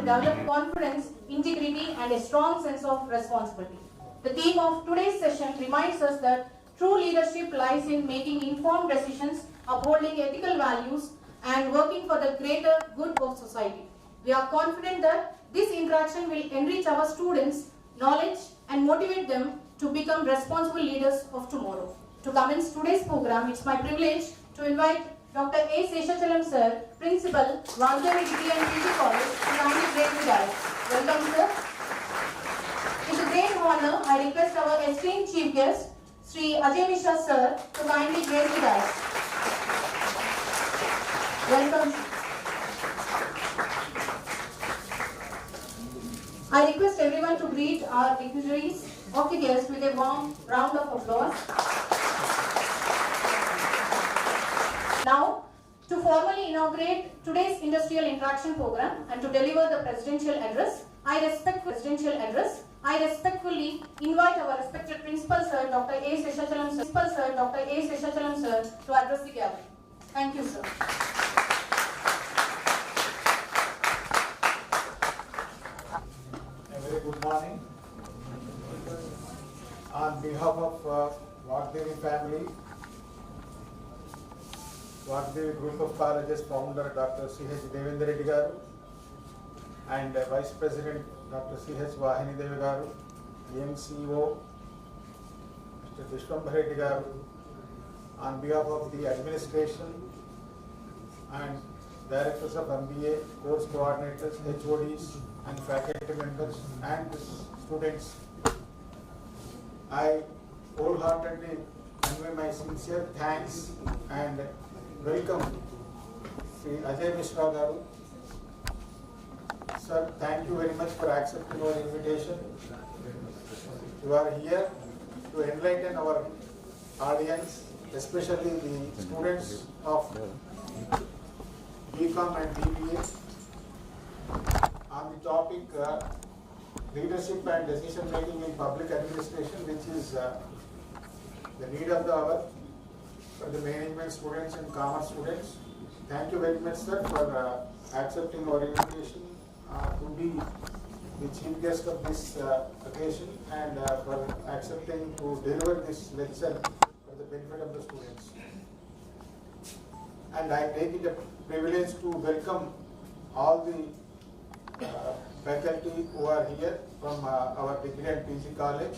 develop confidence, integrity, and a strong sense of responsibility. The theme of today's session reminds us that true leadership lies in making informed decisions, upholding ethical values, and working for the greater good of society. We are confident that this interaction will enrich our students' knowledge and motivate them to become responsible leaders of tomorrow. To commence today's program, it's my privilege to invite Dr. A. Seshachalam Sir, Principal, Vaagdevi College, to kindly grace the dais. Welcome, sir. With great honor, I request our esteemed Chief Guest, Sri Ajay Mishra Sir, to kindly grace the dais. Welcome. I request everyone to greet our dignitaries of the guests with a warm round of applause. Now, to formally inaugurate today's industrial interaction program and to deliver the presidential address, I respectfully invite our respected Principal Sir, Dr. A. Seshachalam Sir, to address the gathering. Thank you, sir. A very good morning. On behalf of Vaagdevi family, Vaagdevi Group of Colleges founder Dr. C.H. Devendra Reddy Garu and Vice President Dr. C.H. Vahini Devi Garu, MCO Mr. Vishwambhar Reddy Garu, on behalf of the administration and directors of MBA, course coordinators, HODs and faculty members and students, I wholeheartedly convey my sincere thanks and welcome Sri Ajay Mishra Garu. Sir, thank you very much for accepting our invitation. You are here to enlighten our audience, especially the students of BCom and BBA, on the topic leadership and decision making in public administration, which is the need of the hour for the management students and commerce students. Thank you very much, sir, for accepting our invitation to be the chief guest of this occasion and for accepting to deliver this lecture for the benefit of the students. And I take it a privilege to welcome all the faculty who are here from our degree and PG college,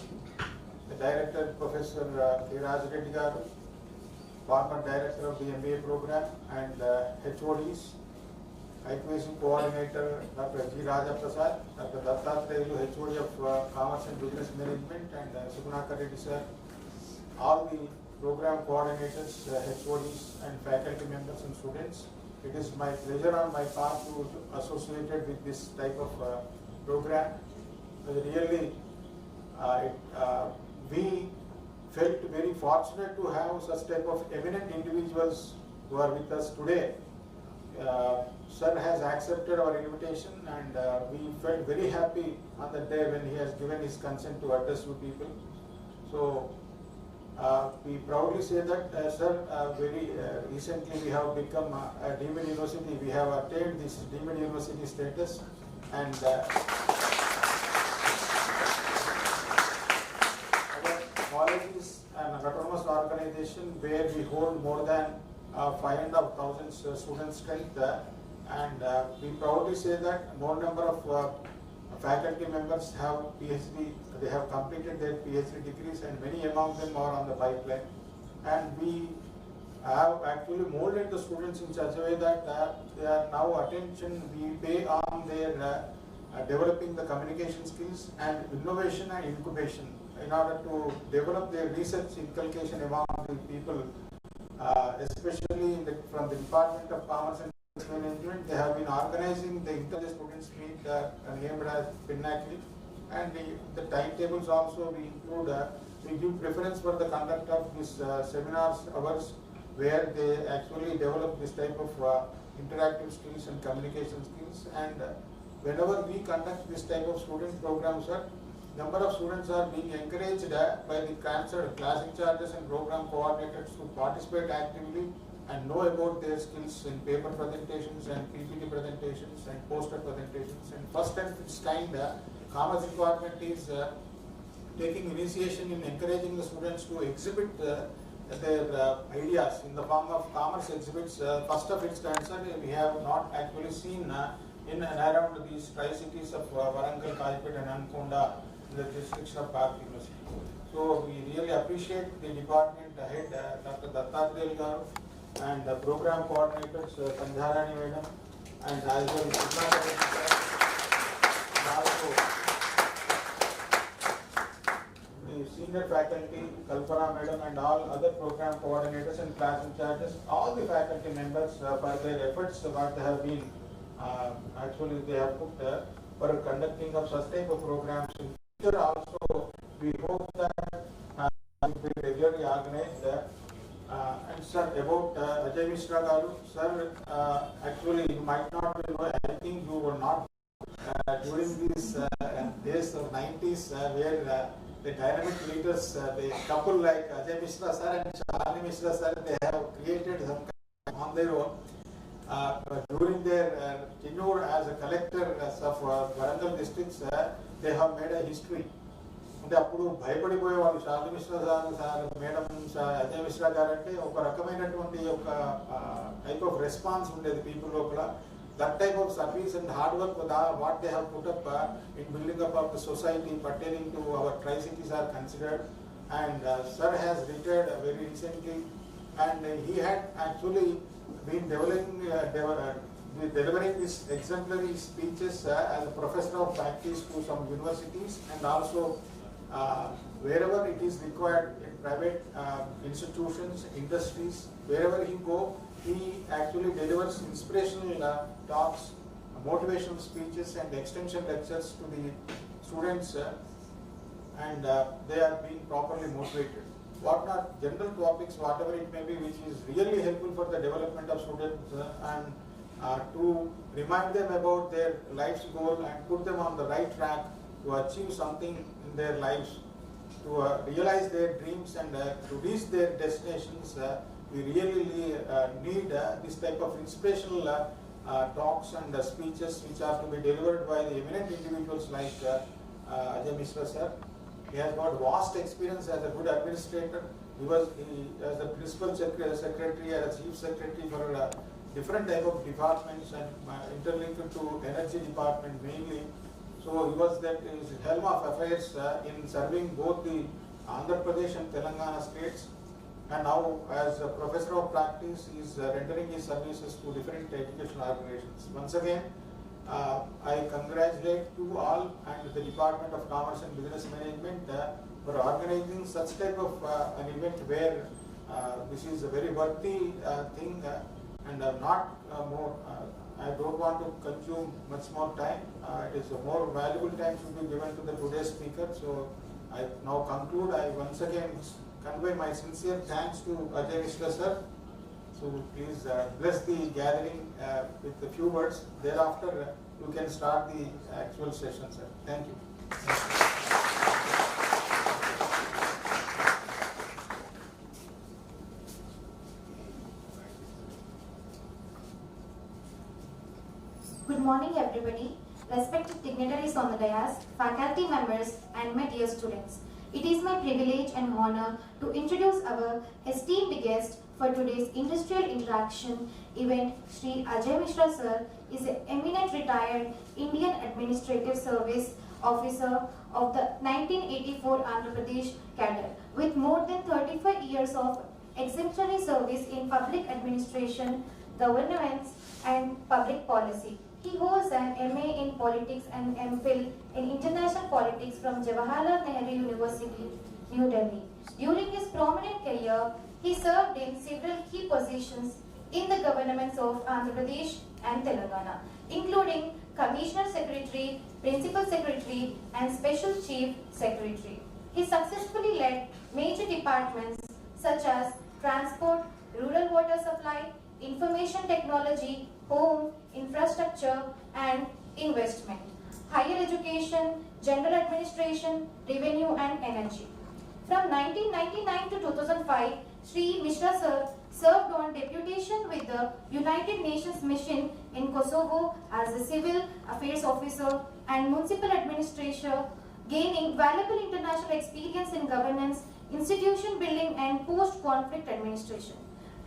the director, Professor K. Raj Reddy Garu, former director of the MBA program, and HODs, IAS coordinator Dr. G. Raja Prasad, Dr. Dattatreyu, HOD of Commerce and Business Management, and Subhanakar Reddy sir, all the program coordinators, HODs and faculty members and students. It is my pleasure on my part to associated with this type of program. Really, we felt very fortunate to have such type of eminent individuals who are with us today. Sir has accepted our invitation and we felt very happy on the day when he has given his consent to address you people. So we proudly say that, sir, very recently we have become a deemed university. We have attained this deemed university status, and our college is an autonomous organization where we hold more than 5,500 student strength, and we proudly say that more number of faculty members have PhD, they have completed their PhD degrees, and many among them are on the pipeline. And we have actually molded the students in such a way that they are now attention we pay on their developing the communication skills and innovation and incubation in order to develop their research inculcation among the people, especially from the Department of Commerce and Management. They have been organizing the inter students meet named as Pinnacle, and the timetables also we include. We give preference for the conduct of these seminars hours where they actually develop this type of interactive skills and communication skills. And whenever we conduct this type of student programs, number of students are being encouraged by the class in charges and program coordinators to participate actively and know about their skills in paper presentations and PPT presentations and poster presentations. And first time its kind, Commerce Department is taking initiation in encouraging the students to exhibit their ideas in the form of commerce exhibits. First of its kind, sir, we have not actually seen in and around these tri-cities of Warangal, Kajipet and Ankonda in the jurisdiction of Bharat University. So we really appreciate the department head, Dr. Dattatreya garu, and the program coordinators, Sandharani madam, and as well Mishra sir, and also the senior faculty, Kalpana madam, and all other program coordinators and class in charges, all the faculty members for their efforts what they have been actually they have put for conducting of such type of programs. In future also, we hope that it will be regularly organized. And sir, about Ajay Mishra garu, sir, actually you might not know, I think you were not during these days of 90s where the dynamic leaders, the couple like Ajay Mishra sir and Charlie Mishra sir, they have created some kind on their own. During their tenure as a collector of Warangal districts, they have made a history. అంటే అప్పుడు భయపడిపోయేవాళ్ళు Sharada Mishra sir madam Ajay Mishra garu అంటే ఒక రకమైనటువంటి ఒక type of response ఉండేది people లోపల. That type of service and hard work what they have put up in building up of the society pertaining to our tri cities are considered. And sir has retired very recently and he had actually been delivering his exemplary speeches as a professor of practice to some universities, and also wherever it is required in private institutions, industries, wherever he go, he actually delivers inspirational talks, motivational speeches and extension lectures to the students, and they are being properly motivated. What are general topics, whatever it may be, which is really helpful for the development of students and to remind them about their life's goal and put them on the right track to achieve something in their lives, to realize their dreams and to reach their destinations. We really need this type of inspirational talks and speeches which are to be delivered by the eminent individuals like Ajay Mishra sir. He has got vast experience as a good administrator. He was as a principal secretary, as a chief secretary for different type of departments and interlinked to energy department mainly. So he was that is helm of affairs in serving both the Andhra Pradesh and Telangana states. And now as a professor of practice, he is rendering his services to different educational organizations. Once again, I congratulate you all and the Department of Commerce and Business Management for organizing such type of an event where this is a very worthy thing and not more. I don't want to consume much more time. It is a more valuable time should be given to the today's speaker. So I now conclude. I once again convey my sincere thanks to Ajay Mishra sir. So please bless the gathering with a few words. Thereafter, you can start the actual session, sir. Thank you. Good morning, everybody. Respected dignitaries on the dais, faculty members, and my dear students. It is my privilege and honor to introduce our esteemed guest for today's industrial interaction event. Shri Ajay Mishra sir is an eminent retired Indian Administrative Service officer of the 1984 Andhra Pradesh cadre with more than 35 years of exemplary service in public administration, governance and public policy. He holds an MA in Politics and MPhil in International Politics from Jawaharlal Nehru University, New Delhi. During his prominent career, he served in several key positions in the governments of Andhra Pradesh and Telangana, including Commissioner Secretary, Principal Secretary, and Special Chief Secretary. He successfully led major departments such as Transport, Rural Water Supply, Information Technology, Home, Infrastructure, and Investment, Higher Education, General Administration, Revenue, and Energy. From 1999 to 2005, Shri Mishra sir served on deputation with the United Nations Mission in Kosovo as a civil affairs officer and municipal administrator, gaining valuable international experience in governance, institution building and post-conflict administration.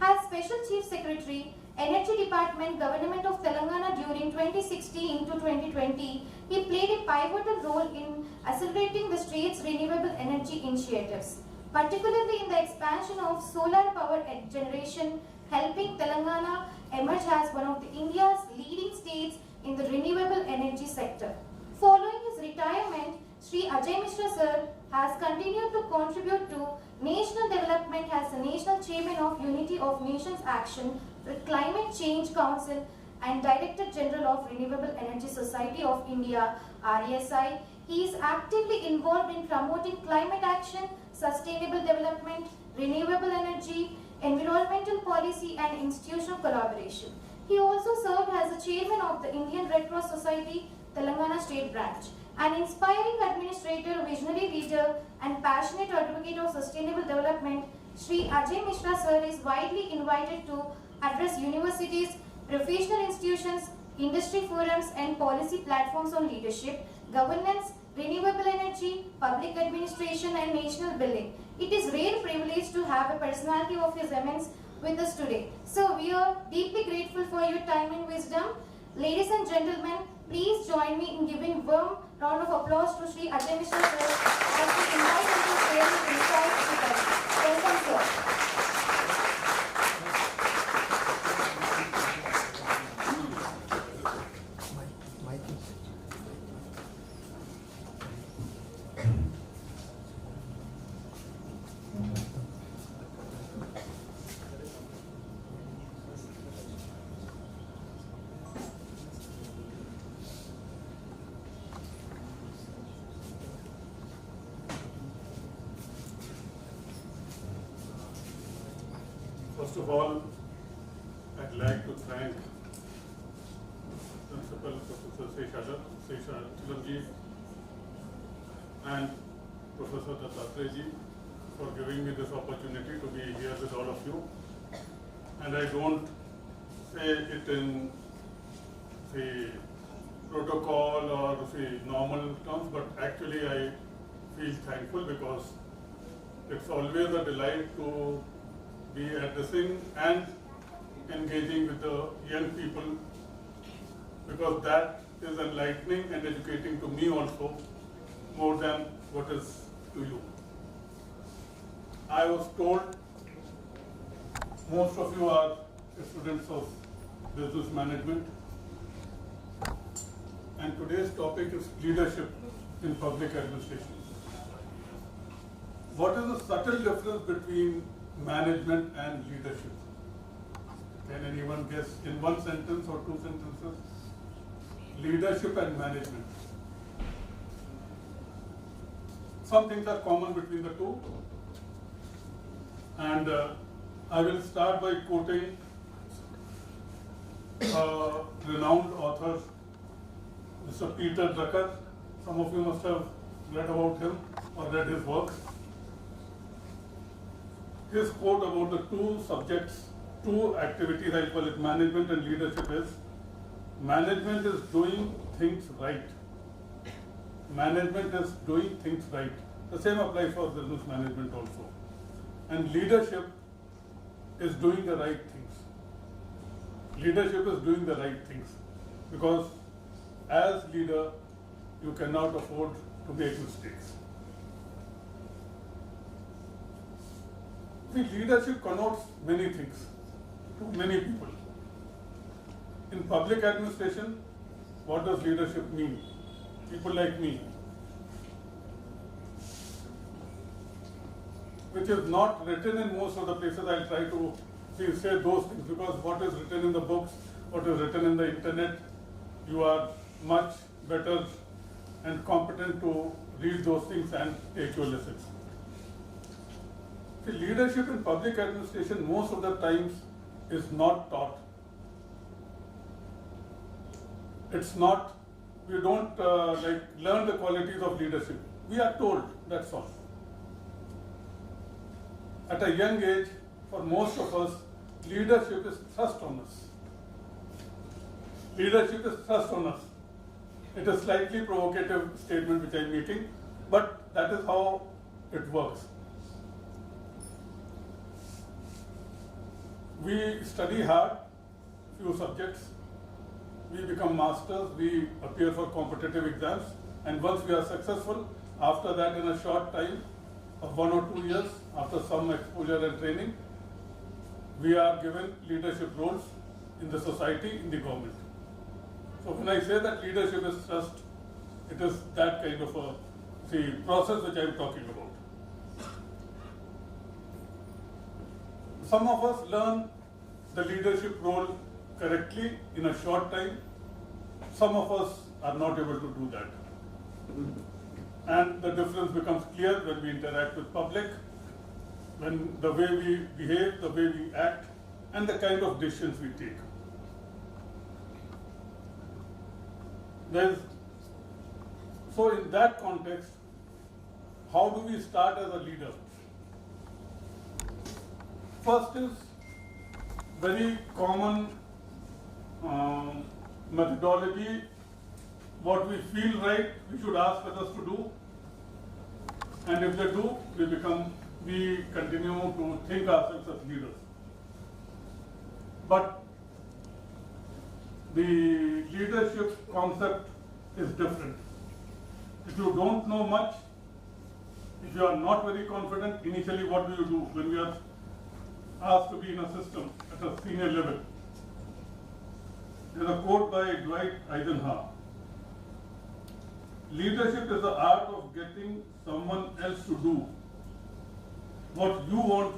As Special Chief Secretary, Energy Department, Government of Telangana during 2016 to 2020, he played a pivotal role in accelerating the state's renewable energy initiatives, particularly in the expansion of solar power generation, helping Telangana emerge as one of India's leading states in the renewable energy sector. Following his retirement, Sri Ajay Mishra sir has continued to contribute to national development as the National Chairman of Unity of Nations Action with Climate Change Council and Director General of Renewable Energy Society of India, RESI. He is actively involved in promoting climate action, sustainable development, renewable energy, environmental policy and institutional collaboration. He also served as the Chairman of the Indian Red Cross Society, Telangana State Branch. An inspiring administrator, visionary leader and passionate advocate of sustainable development, Sri Ajay Mishra sir is widely invited to address universities, professional institutions, industry forums and policy platforms on leadership, governance, renewable energy, public administration and national building. It is rare privilege to have a personality of his immense with us today. So we are deeply grateful for your time and wisdom. Ladies and gentlemen, please join me in giving warm round of applause to Sri Ajay Mishra sir as we invite him to share his insights with us. Welcome sir. First of all, I'd like to thank Principal Professor Sri and Professor Dattatreji for giving me this opportunity to be here with all of you. And I don't say it in the protocol or the normal terms, but actually I feel thankful because it's always a delight to be addressing and engaging with the young people, because that is enlightening and educating to me also more than what is to you. I was told most of you are students of business management, and today's topic is leadership in public administration. What is the subtle difference between management and leadership? Can anyone guess in one sentence or two sentences? Leadership and management. Some things are common between the two, and I will start by quoting a renowned author, Mr. Peter Drucker. Some of you must have read about him or read his works. His quote about the two subjects, two activities, I call it management and leadership, is management is doing things right. Management is doing things right. The same applies for business management also. And leadership is doing the right things. Leadership is doing the right things, because as leader, you cannot afford to make mistakes. See, leadership connotes many things to many people. In public administration, what does leadership mean? People like me, which is not written in most of the places. I'll try to say those things, because what is written in the books, what is written in the internet, you are much better and competent to read those things and take your lessons. See, leadership in public administration most of the times is not taught. It's not, we don't learn the qualities of leadership. We are told, that's all. At a young age, for most of us, leadership is thrust on us. Leadership is thrust on us. It is a slightly provocative statement which I am making, but that is how it works. We study hard, few subjects, we become masters, we appear for competitive exams, and once we are successful, after that in a short time of 1 or 2 years, after some exposure and training, we are given leadership roles in the society, in the government. So when I say that leadership is trust, it is that kind of a process which I am talking about. Some of us learn the leadership role correctly in a short time. Some of us are not able to do that. And the difference becomes clear when we interact with public, when the way we behave, the way we act, and the kind of decisions we take. So in that context, how do we start as a leader? First is very common methodology. What we feel right, we should ask others to do. And if they do, we continue to think ourselves as leaders. But the leadership concept is different. If you don't know much, if you are not very confident, initially what do you do when we are asked to be in a system at a senior level? There is a quote by Dwight Eisenhower. Leadership is the art of getting someone else to do what you want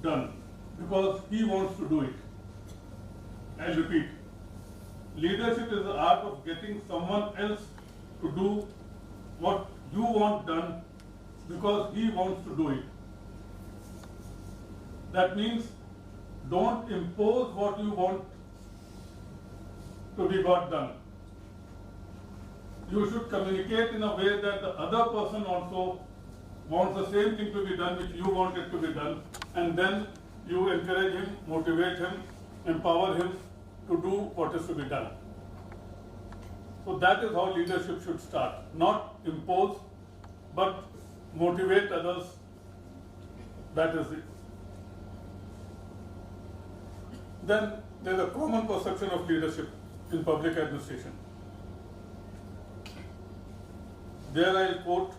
done because he wants to do it. I'll repeat. Leadership is the art of getting someone else to do what you want done because he wants to do it. That means don't impose what you want to be got done. You should communicate in a way that the other person also wants the same thing to be done which you want it to be done, and then you encourage him, motivate him, empower him to do what is to be done. So that is how leadership should start. Not impose, but motivate others. That is it. Then there is a common perception of leadership in public administration. There I will quote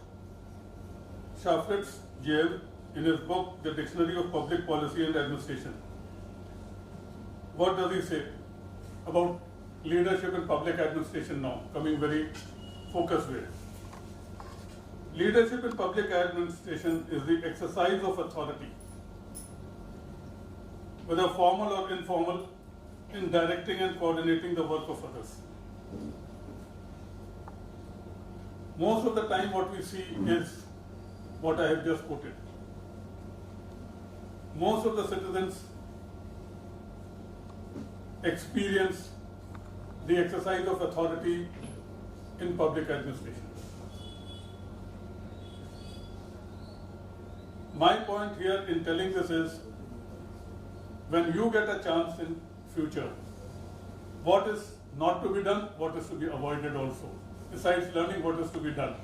Shafritz Jair in his book, The Dictionary of Public Policy and Administration. What does he say about leadership in public administration now, coming very focused way? Leadership in public administration is the exercise of authority, whether formal or informal, in directing and coordinating the work of others. Most of the time what we see is what I have just quoted. Most of the citizens experience the exercise of authority in public administration. My point here in telling this is, when you get a chance in future, what is not to be done, what is to be avoided also, besides learning what is to be done.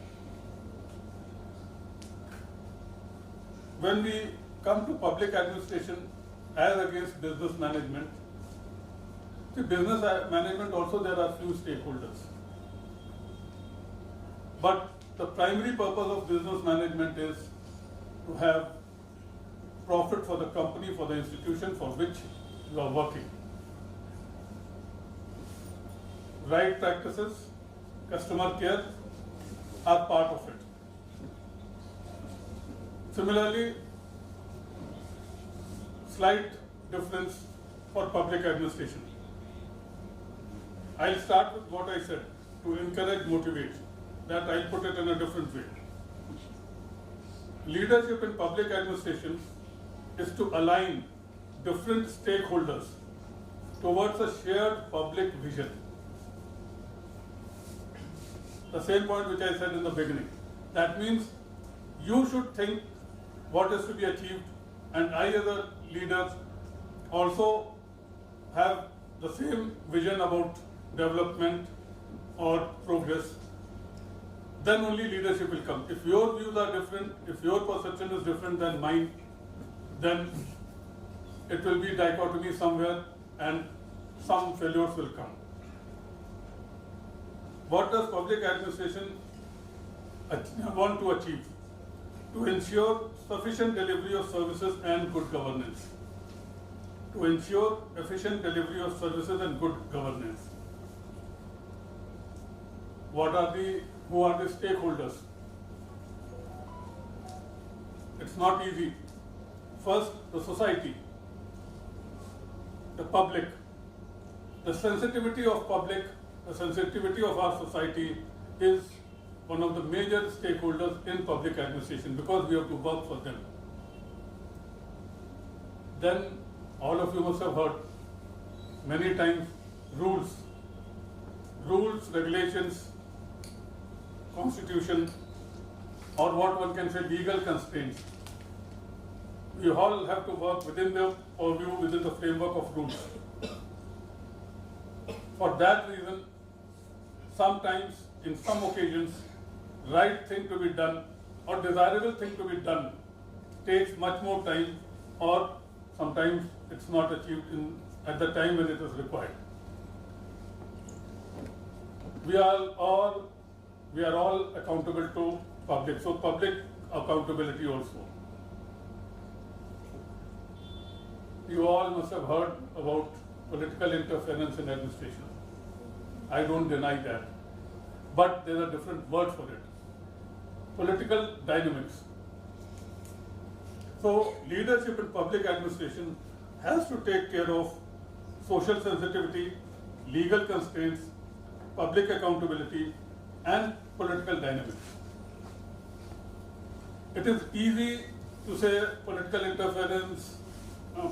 When we come to public administration as against business management, see, business management also there are few stakeholders. But the primary purpose of business management is to have profit for the company, for the institution for which you are working. Right practices, customer care are part of it. Similarly, slight difference for public administration. I'll start with what I said, to encourage, motivate. That I'll put it in a different way. Leadership in public administration is to align different stakeholders towards a shared public vision. The same point which I said in the beginning. That means you should think what is to be achieved, and I as a leader also have the same vision about development or progress, then only leadership will come. If your views are different, if your perception is different than mine, then it will be dichotomy somewhere and some failures will come. What does public administration want to achieve? To ensure sufficient delivery of services and good governance. To ensure efficient delivery of services and good governance. Who are the stakeholders? It's not easy. First, the society, the public. The sensitivity of public, the sensitivity of our society is one of the major stakeholders in public administration because we have to work for them. Then all of you must have heard many times rules, regulations, constitution, or what one can say legal constraints. We all have to work within the purview, within the framework of rules. For that reason, sometimes, in some occasions, right thing to be done or desirable thing to be done takes much more time, or sometimes it's not achieved at the time when it is required. We are all accountable to public, so public accountability also. You all must have heard about political interference in administration. I don't deny that. But there are different words for it. Political dynamics. So leadership in public administration has to take care of social sensitivity, legal constraints, public accountability, and political dynamics. It is easy to say political interference,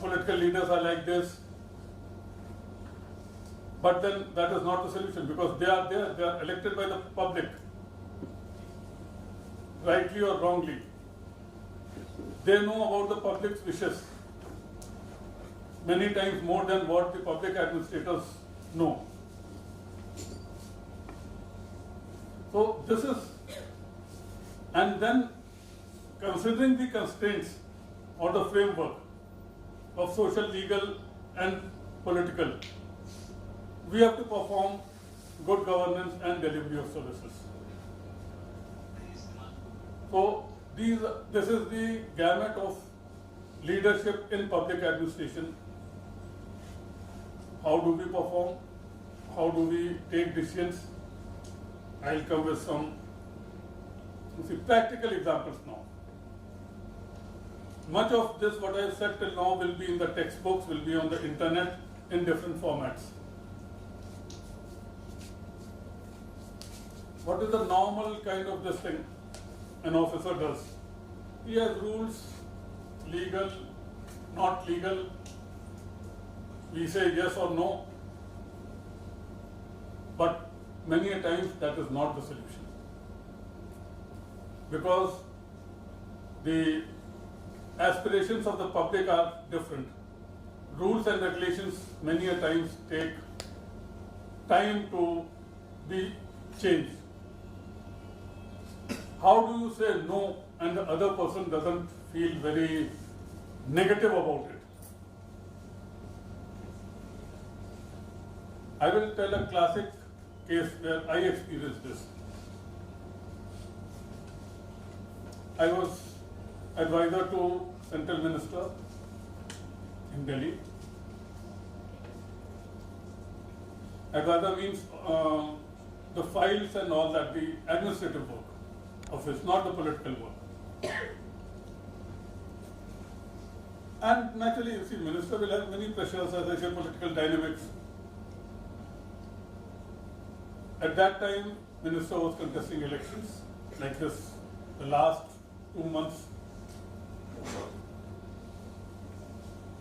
political leaders are like this, but then that is not the solution because they are there, they are elected by the public, rightly or wrongly. They know about the public's wishes many times more than what the public administrators know. So this is, and then considering the constraints or the framework of social, legal and political, we have to perform good governance and delivery of services. So this is the gamut of leadership in public administration. How do we perform? How do we take decisions? I'll come with some practical examples now. Much of this, what I have said till now, will be in the textbooks, will be on the internet in different formats. What is the normal kind of this thing an officer does? He has rules, legal, not legal. We say yes or no, but many a times that is not the solution. Because the aspirations of the public are different. Rules and regulations many a times take time to be changed. How do you say no and the other person doesn't feel very negative about it? I will tell a classic case where I experienced this. I was advisor to Central Minister in Delhi. Advisor means the files and all that, the administrative work of it, not the political work. And naturally, you see, Minister will have many pressures, as I say, political dynamics. At that time, Minister was contesting elections, like this, the last 2 months.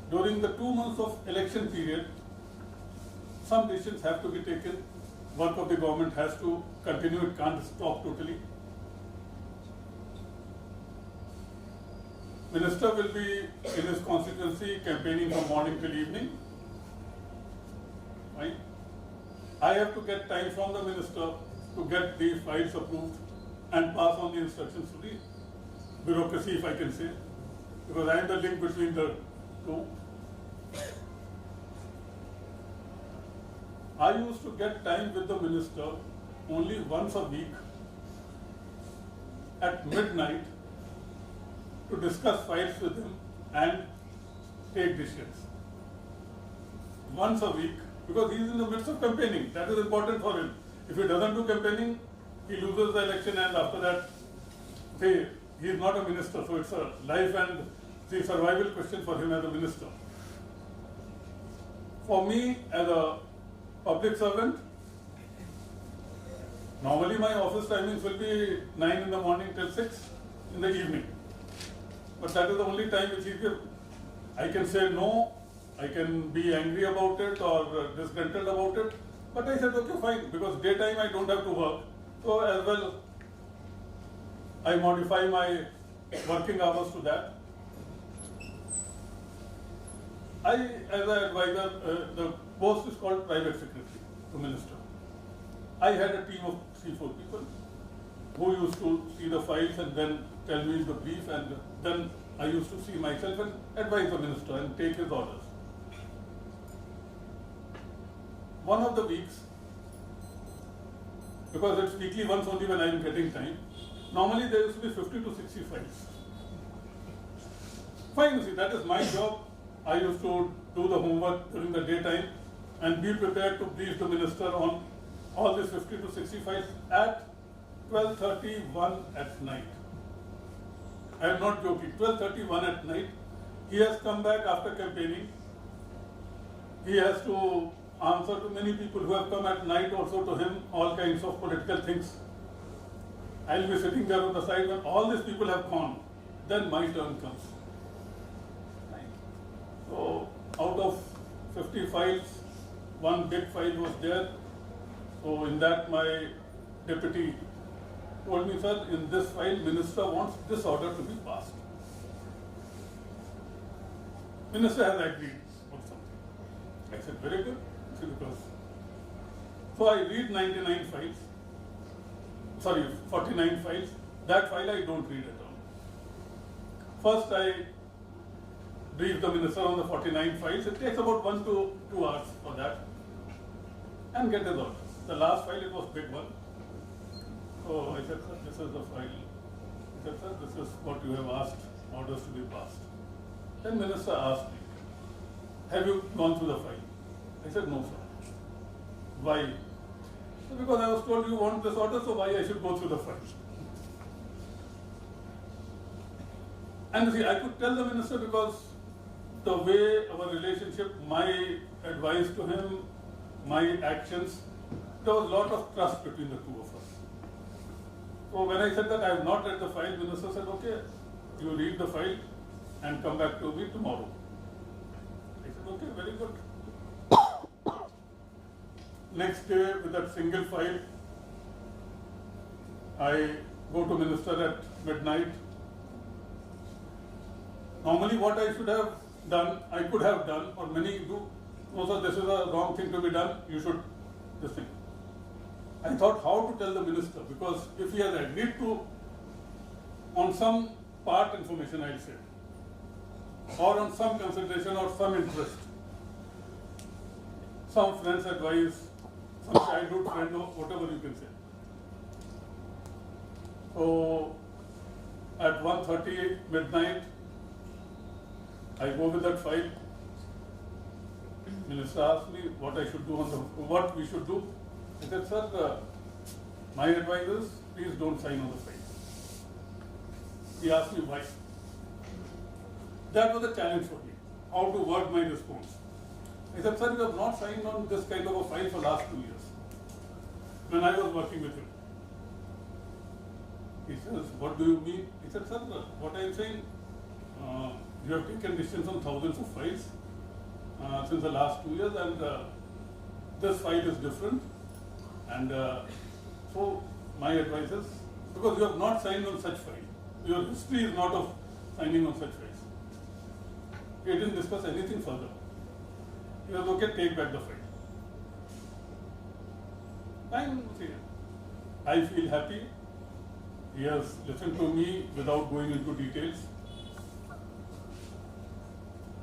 During the 2 months of election period, some decisions have to be taken. Work of the government has to continue, it can't stop totally. Minister will be in his constituency campaigning from morning till evening. Right? I have to get time from the minister to get the files approved and pass on the instructions to the bureaucracy, if I can say, because I am the link between the two. I used to get time with the minister only once a week at midnight to discuss files with him and take decisions. Once a week, because he is in the midst of campaigning. That is important for him. If he doesn't do campaigning, he loses the election, and after that, say, he is not a minister, so it's a life and the survival question for him as a minister. For me, as a public servant, normally my office timings will be 9 in the morning till 6 in the evening. But that is the only time which he gives. I can say no, I can be angry about it or disgruntled about it. But I said, okay, fine, because daytime I don't have to work. So as well, I modify my working hours to that. As an advisor, the post is called private secretary to minister. I had a team of 3-4 people who used to see the files and then tell me the brief, and then I used to see myself and advise the minister and take his orders. One of the weeks, because it's weekly once only when I am getting time, normally there used to be 50 to 60 files. Fine, see, that is my job. I used to do the homework during the daytime and be prepared to brief the minister on all these 50 to 60 files at 12:31 at night. I am not joking, 12:31 at night. He has come back after campaigning. He has to answer to many people who have come at night also to him, all kinds of political things. I will be sitting there on the side when all these people have gone. Then my turn comes. So out of 50 files, one big file was there. So in that my deputy told me, sir, in this file, minister wants this order to be passed. Minister has agreed on something. I said, very good. See, because so I read 99 files. Sorry, 49 files. That file I don't read at all. First I brief the minister on the 49 files. It takes about 1 to 2 hours for that and get his orders. The last file, it was big one. So I said, sir, this is the file. He said, sir, this is what you have asked orders to be passed. Then minister asked me, have you gone through the file? I said, no, sir. Why? So, because I was told you want this order, so why I should go through the file? And see, I could tell the minister because the way our relationship, my advice to him, my actions, there was a lot of trust between the two of us. So when I said that I have not read the file, minister said, okay, you read the file and come back to me tomorrow. I said, okay, very good. Next day with that single file, I go to minister at midnight. Normally what I should have done, I could have done, or many do, no sir, this is a wrong thing to be done, you should, this thing. I thought how to tell the minister, because if he has agreed to, on some part information I'll say, or on some consideration or some interest, some friend's advice, some childhood friend or whatever you can say. So at 1:30 midnight, I go with that file. Minister asked me what I should do what we should do. I said, sir, my advice is please don't sign on the file. He asked me why. That was a challenge for me, how to word my response. I said, sir, you have not signed on this kind of a file for last 2 years, when I was working with him. He says, what do you mean? He said, sir, what I am saying, you have taken decisions on thousands of files since the last 2 years, and this file is different. And so my advice is, because you have not signed on such file, your history is not of signing on such files. He didn't discuss anything further. He was okay, take back the file. Fine, see, I feel happy. He has listened to me without going into details.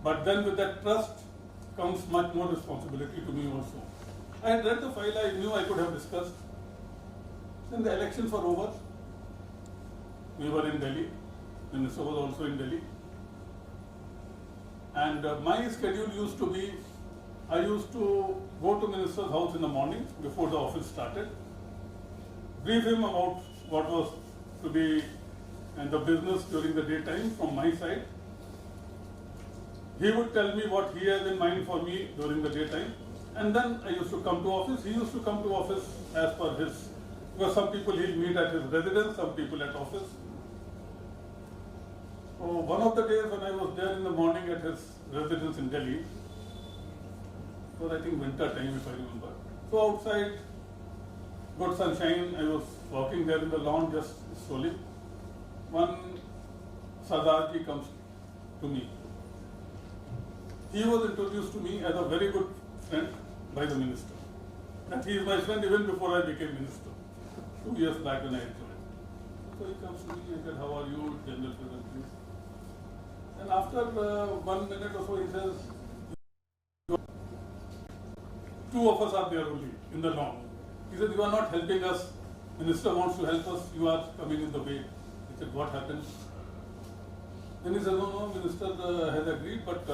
But then with that trust comes much more responsibility to me also. I had read the file, I knew I could have discussed. Then the elections were over. We were in Delhi. The Minister was also in Delhi. And my schedule used to be, I used to go to Minister's house in the morning before the office started, brief him about what was to be and the business during the daytime from my side. He would tell me what he has in mind for me during the daytime, and then I used to come to office. He used to come to office as per his, because some people he'll meet at his residence, some people at office. So one of the days when I was there in the morning at his residence in Delhi, it was I think winter time if I remember. So outside, good sunshine, I was walking there in the lawn just slowly. One Sardarji comes to me. He was introduced to me as a very good friend by the minister. That he is my friend even before I became minister, 2 years back when I joined. So he comes to me and said, how are you, General President, please? And after 1 minute or so, he says, two of us are there only in the lawn. He said, you are not helping us. Minister wants to help us. You are coming in the way. He said, what happened? Then he said, no, Minister has agreed, but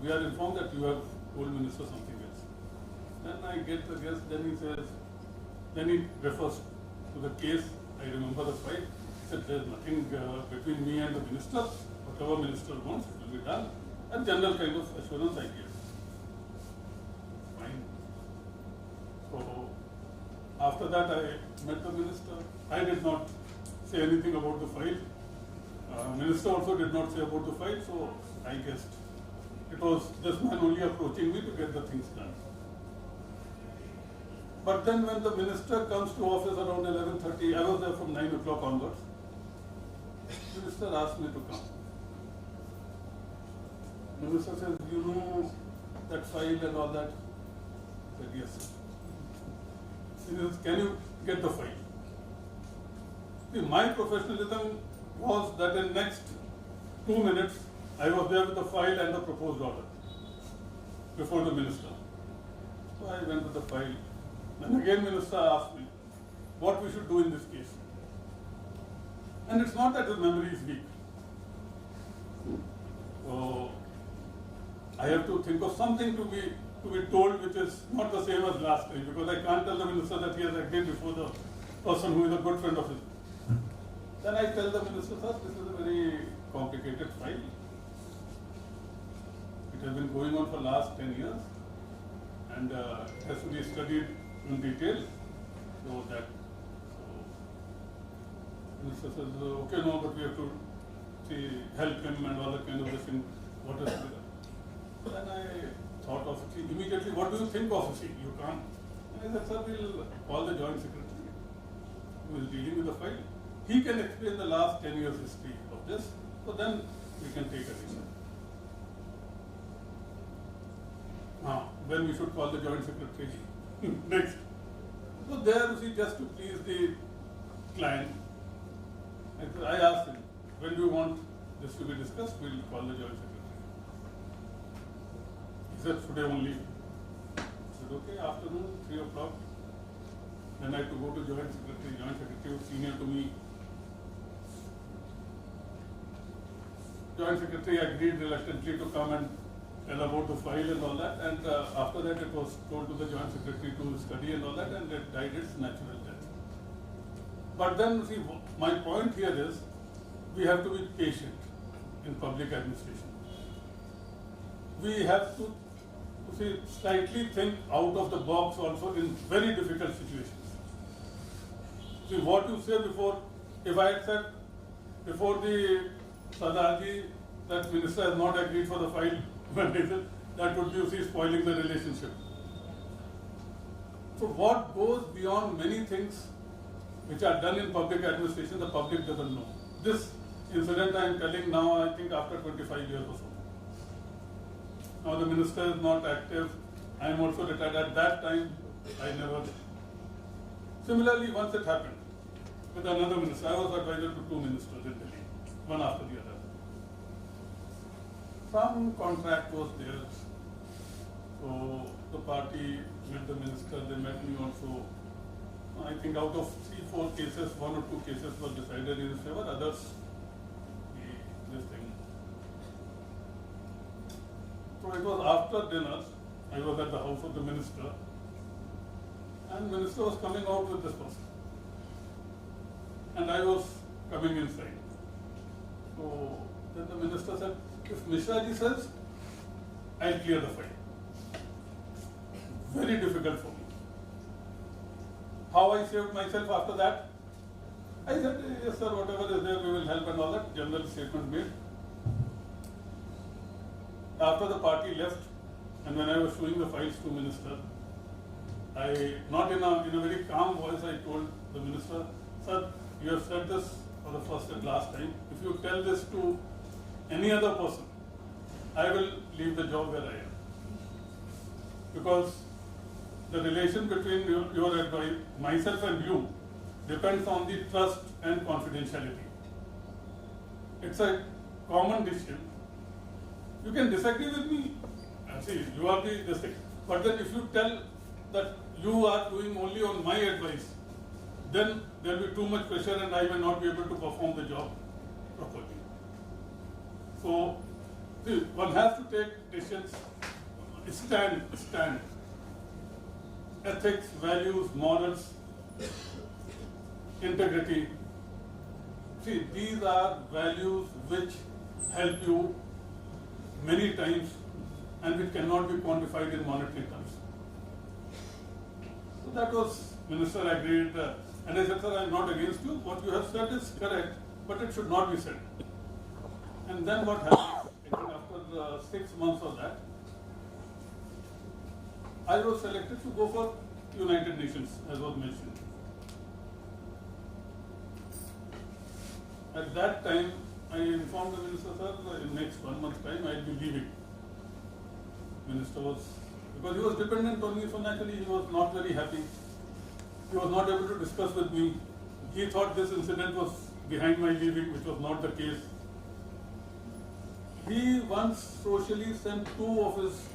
we are informed that you have told Minister something else. Then I get the guess. Then he says, then he refers to the case. I remember the fight. He said, there is nothing between me and the Minister. Whatever Minister wants, it will be done. A general kind of assurance I gave. Fine. So, after that I met the Minister. I did not say anything about the file. Minister also did not say about the file, so I guessed it was this man only approaching me to get the things done. But then when the Minister comes to office around 11:30, I was there from 9 o'clock onwards, the Minister asked me to come. The Minister says, you know that file and all that? I said, yes, sir. He says, can you get the file? See, my professionalism was that in next 2 minutes, I was there with the file and the proposed order before the Minister. So I went with the file. Then again Minister asked me what we should do in this case. And it's not that his memory is weak. So I have to think of something to be told which is not the same as last time, because I can't tell the Minister that he has agreed before the person who is a good friend of his. Then I tell the Minister, sir, this is a very complicated file. It has been going on for last 10 years and it has to be studied in detail. So that, Minister says, okay, no, but we have to see, help him and all that kind of thing. What is it? Then I thought of it immediately, what do you think of it? You can't. And I said, sir, we'll call the Joint Secretary who is dealing with the file. He can explain the last 10 years history of this, so then we can take a decision. Now, when we should call the Joint Secretary next. So there, you see, just to please the client, I asked him, when do you want this to be discussed? We'll call the Joint Secretary. He said, today only. I said, okay, afternoon, 3 o'clock. Then I had to go to Joint Secretary was senior to me. Joint Secretary agreed reluctantly to come and tell about the file and all that, and after that it was told to the Joint Secretary to study and all that, and it died its natural death. But then, see, my point here is, we have to be patient in public administration. We have to see, slightly think out of the box also in very difficult situations. See, what you say before, if I had said before the Sardarji that Minister has not agreed for the file, that would be, you see, spoiling the relationship. So what goes beyond many things which are done in public administration, the public doesn't know. This incident I am telling now, I think after 25 years or so. Now the minister is not active. I am also retired. At that time, I never. Similarly, once it happened with another minister, I was advisor to two ministers in Delhi, one after the other. Some contract was there. So the party met the minister, they met me also. I think out of 3-4 cases, 1 or 2 cases were decided in his favor, others, this thing. So it was after dinner, I was at the house of the minister, and minister was coming out with this person. And I was coming inside. So then the minister said, if Mishra ji says, I'll clear the file. Very difficult for me. How I saved myself after that? I said, yes sir, whatever is there, we will help and all that. General statement made. After the party left, and when I was showing the files to minister, I, not in a very calm voice, I told the minister, sir, you have said this for the first and last time. If you tell this to any other person, I will leave the job where I am. Because the relation between your advice, myself and you, depends on the trust and confidentiality. It's a common decision. You can disagree with me, and see, you are this thing. But then if you tell that you are doing only on my advice, then there will be too much pressure and I will not be able to perform the job properly. So, see, one has to take decisions, stand. Ethics, values, morals, integrity. See, these are values which help you many times and which cannot be quantified in monetary terms. So that was, minister agreed, and I said, sir, I am not against you. What you have said is correct, but it should not be said. And then what happened? I think after 6 months of that, I was selected to go for United Nations, as was mentioned. At that time, I informed the minister, sir, in next 1 month's time, I will be leaving. Minister was, because he was dependent on me, so naturally he was not very happy. He was not able to discuss with me. He thought this incident was behind my leaving, which was not the case. He once socially sent 2 of his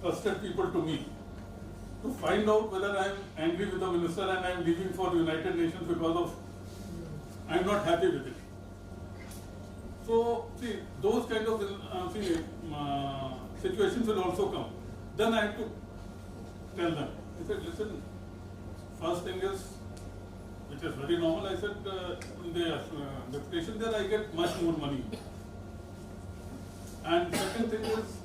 trusted people to me to find out whether I am angry with the minister and I am leaving for the United Nations because of I am not happy with it. So, see, those kind of situations will also come. Then I have to tell them. I said, listen, first thing is, which is very normal, I said, in the deputation there I get much more money. And second thing is,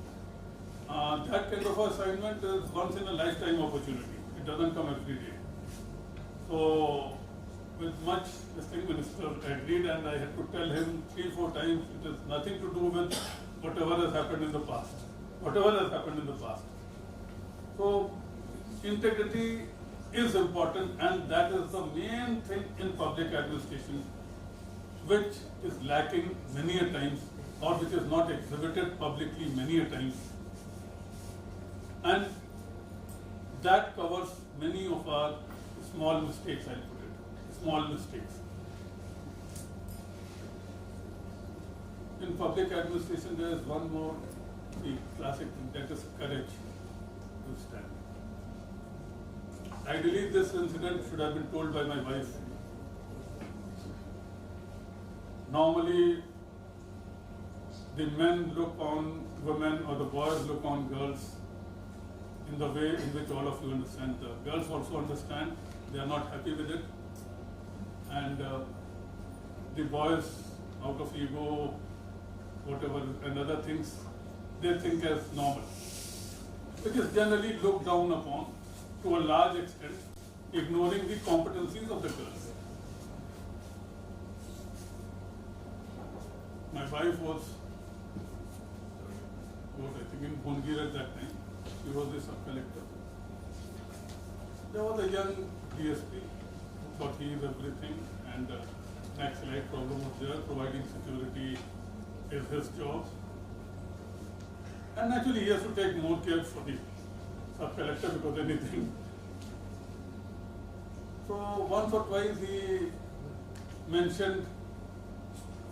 that kind of assignment is once in a lifetime opportunity. It doesn't come every day. So, with much, distinct minister agreed, and I had to tell him 3-4 times, it has nothing to do with whatever has happened in the past. Whatever has happened in the past. So, integrity is important, and that is the main thing in public administration, which is lacking many a times, or which is not exhibited publicly many a times. And that covers many of our small mistakes, I'll put it, small mistakes. In public administration, there is one more classic thing, that is courage to stand. Ideally, this incident should have been told by my wife. Normally, the men look on women or the boys look on girls in the way in which all of you understand. The girls also understand, they are not happy with it. And the boys, out of ego, whatever, and other things, they think as normal. It is generally looked down upon to a large extent, ignoring the competencies of the girls. My wife was I think in Bongir at that time. She was a sub-collector. There was a young DSP who thought he is everything, and Naxalite problem was there, providing security is his job. And naturally, he has to take more care for the sub-collector because anything. So once or twice he mentioned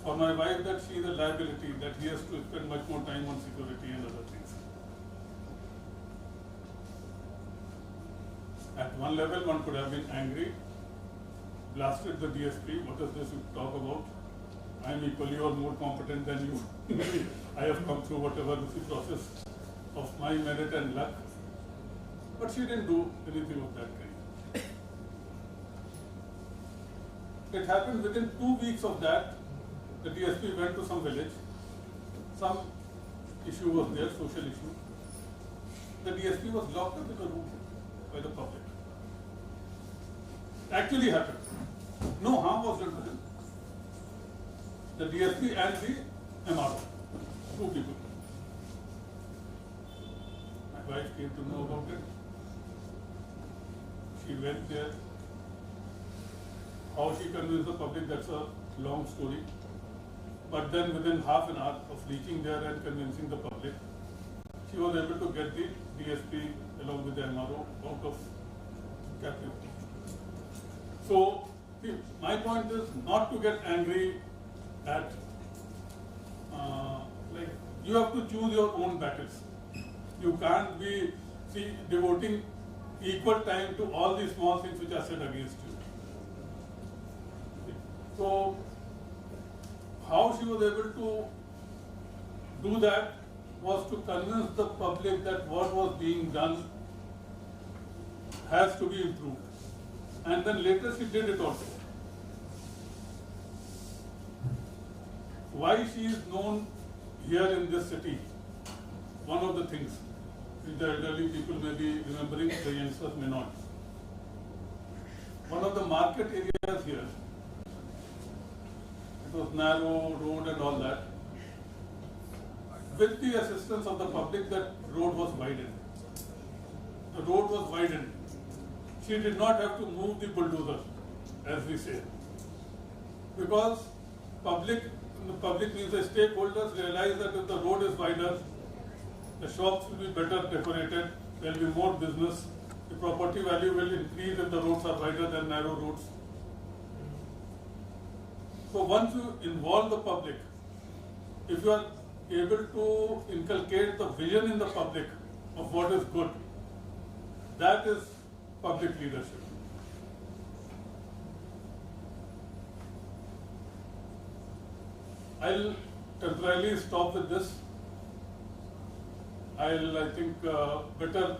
for my wife that she is a liability, that he has to spend much more time on security and other things. At one level, one could have been angry, blasted the DSP, what is this you talk about? I am equally or more competent than you. I have come through whatever is the process of my merit and luck. But she didn't do anything of that kind. It happened within 2 weeks of that, the DSP went to some village. Some issue was there, social issue. The DSP was locked up in a room by the public. Actually happened. No harm was done to him. The DSP and the MRO, 2 people. My wife came to know about it. She went there. How she convinced the public, that's a long story. But then within half an hour of reaching there and convincing the public, she was able to get the DSP along with the MRO out of captivity. So, see, my point is not to get angry at, like, you have to choose your own battles. You can't be, devoting equal time to all the small things which are said against you. So, how she was able to do that was to convince the public that what was being done has to be improved. And then later she did it also. Why she is known here in this city? One of the things, the elderly people may be remembering, the youngsters may not. One of the market areas here, it was narrow road and all that. With the assistance of the public, that road was widened. The road was widened. She did not have to move the bulldozer, as we say. Because the public means the stakeholders realize that if the road is wider, the shops will be better decorated, there will be more business, the property value will increase if the roads are wider than narrow roads. So once you involve the public, if you are able to inculcate the vision in the public of what is good, that is public leadership. I'll temporarily stop with this. I think, better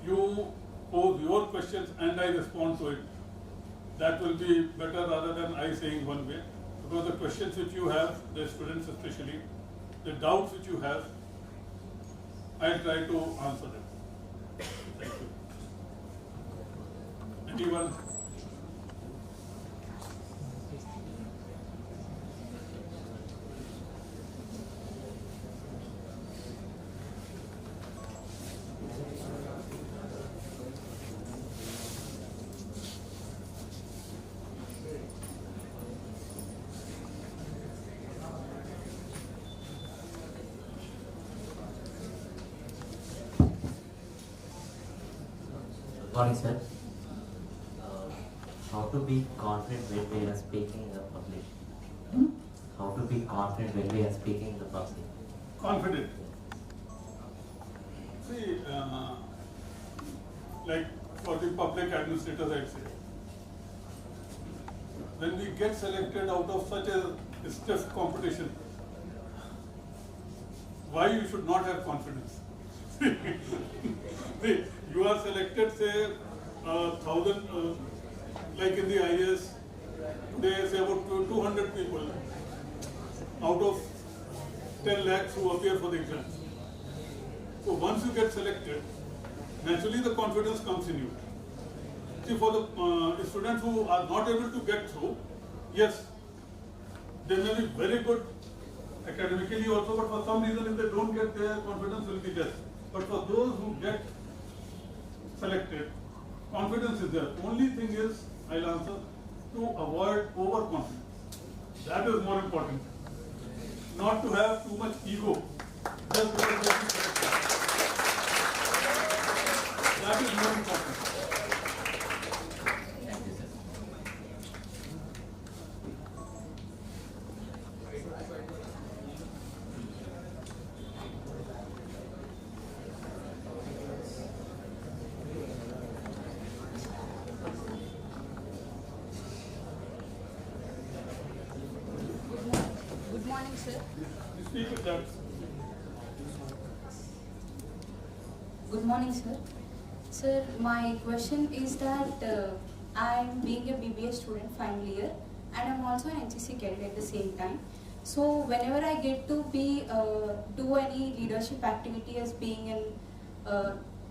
you pose your questions and I respond to it. That will be better rather than I saying one way. Because the questions which you have, the students especially, the doubts which you have, I'll try to answer them. Thank you. Anyone? Morning, sir. How to be confident when we are speaking in the public? How to be confident when we are speaking in the public? Confident. See, like for the public administrators, I'd say, when we get selected out of such a stiff competition, why you should not have confidence? See, you are selected, say, 1,000, like in the IAS, they say about 200 people out of 10 lakhs who appear for the exams. So once you get selected, naturally the confidence comes in you. See, for the students who are not able to get through, yes, they may be very good academically also, but for some reason if they don't get, their confidence will be less. But for those who get selected, confidence is there. Only thing is, I'll answer, to avoid overconfidence. That is more important. Not to have too much ego. Just because that is more important. Thank you, sir. Good morning, sir. You speak with that. Good morning, sir. Sir, my question is that I'm being a BBA student final year and I'm also an NCC cadet at the same time. So whenever I get to be do any leadership activity as being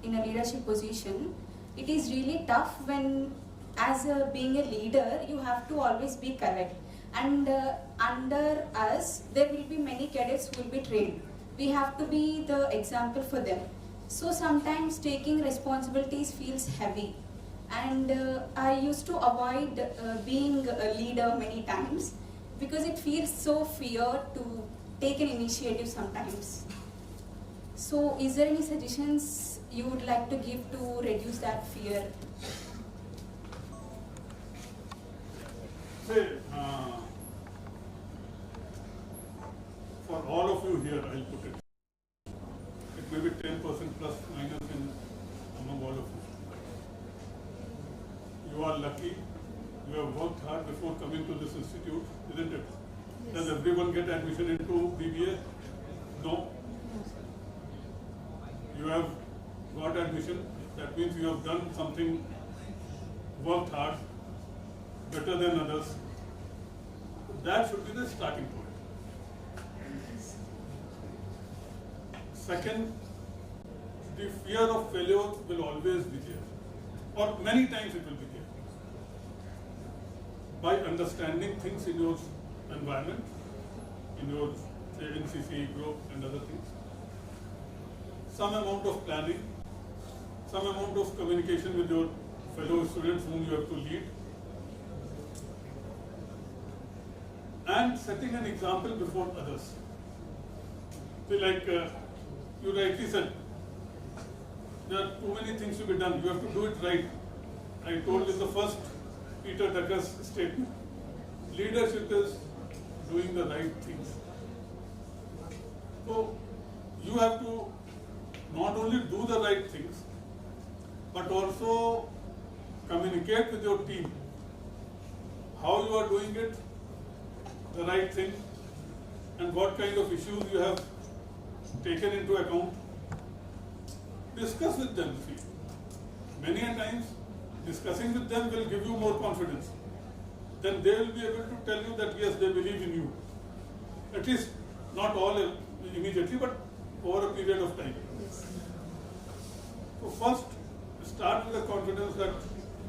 in a leadership position, it is really tough when being a leader you have to always be correct. And under us there will be many cadets who will be trained. We have to be the example for them. So sometimes taking responsibilities feels heavy, and I used to avoid being a leader many times because it feels so fear to take an initiative sometimes. So is there any suggestions you would like to give to reduce that fear? Say, for all of you here, I'll put it. It may be 10% plus minus among all of you. You are lucky. You have worked hard before coming to this institute, isn't it? Yes. Does everyone get admission into BBA? No. You have got admission. That means you have done something, worked hard, better than others. That should be the starting point. Second, the fear of failure will always be there, or many times it will be there. By understanding things in your environment, in your say, NCC group and other things, some amount of planning, some amount of communication with your fellow students whom you have to lead, and setting an example before others. So like you rightly said, there are too many things to be done. You have to do it right. I told in the first Peter Drucker's statement, leadership is doing the right things. So you have to not only do the right things, but also communicate with your team how you are doing it, the right thing, and what kind of issues you have taken into account. Discuss with them. See, many a times discussing with them will give you more confidence. Then they will be able to tell you that yes, they believe in you. At least not all immediately, but over a period of time. So first, start with the confidence that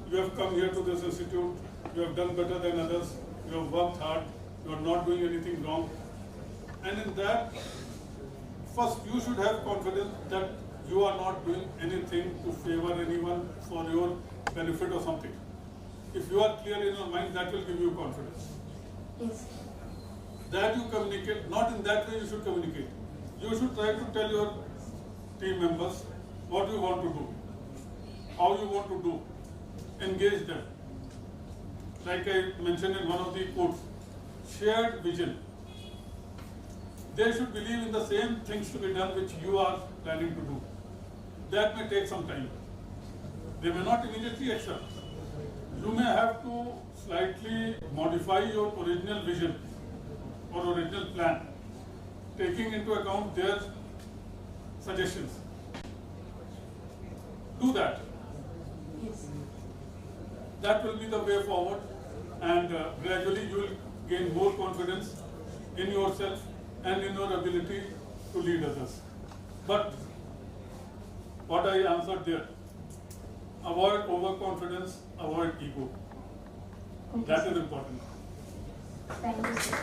you have come here to this institute, you have done better than others, you have worked hard, you are not doing anything wrong. And in that, first you should have confidence that you are not doing anything to favor anyone for your benefit or something. If you are clear in your mind, that will give you confidence. Yes. That you communicate, not in that way you should communicate. You should try to tell your team members what you want to do, how you want to do, engage them. Like I mentioned in one of the quotes, shared vision. They should believe in the same things to be done which you are planning to do. That may take some time. They may not immediately accept. You may have to slightly modify your original vision or original plan, taking into account their suggestions. Do that. Yes. That will be the way forward, and gradually you will gain more confidence in yourself and in your ability to lead others. But what I answered there, avoid overconfidence, avoid ego. That is important. Thank you, sir.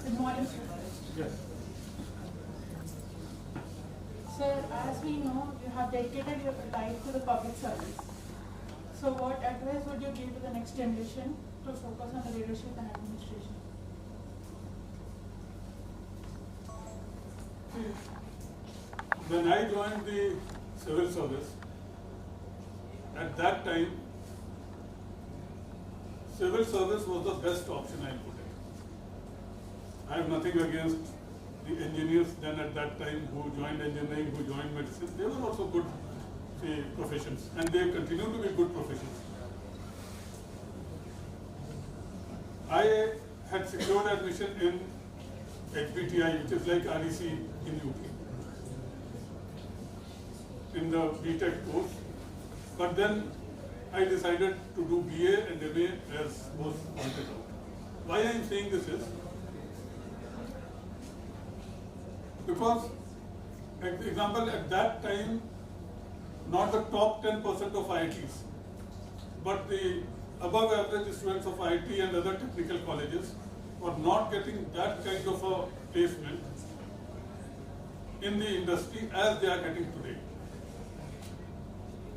Good morning. Yes. tied to the public service. So what advice would you give to the next generation to focus on the leadership and administration? When I joined the civil service, at that time, civil service was the best option I put in. I have nothing against the engineers then at that time who joined engineering, who joined medicine. They were also good professions, and they continue to be good professions. I had secured admission in HBTI, which is like REC in UP, in the BTech course. But then I decided to do BA and MA as was pointed out. Why I am saying this is because, for example, at that time, not the top 10% of IITs, but the above average students of IIT and other technical colleges were not getting that kind of a placement in the industry as they are getting today.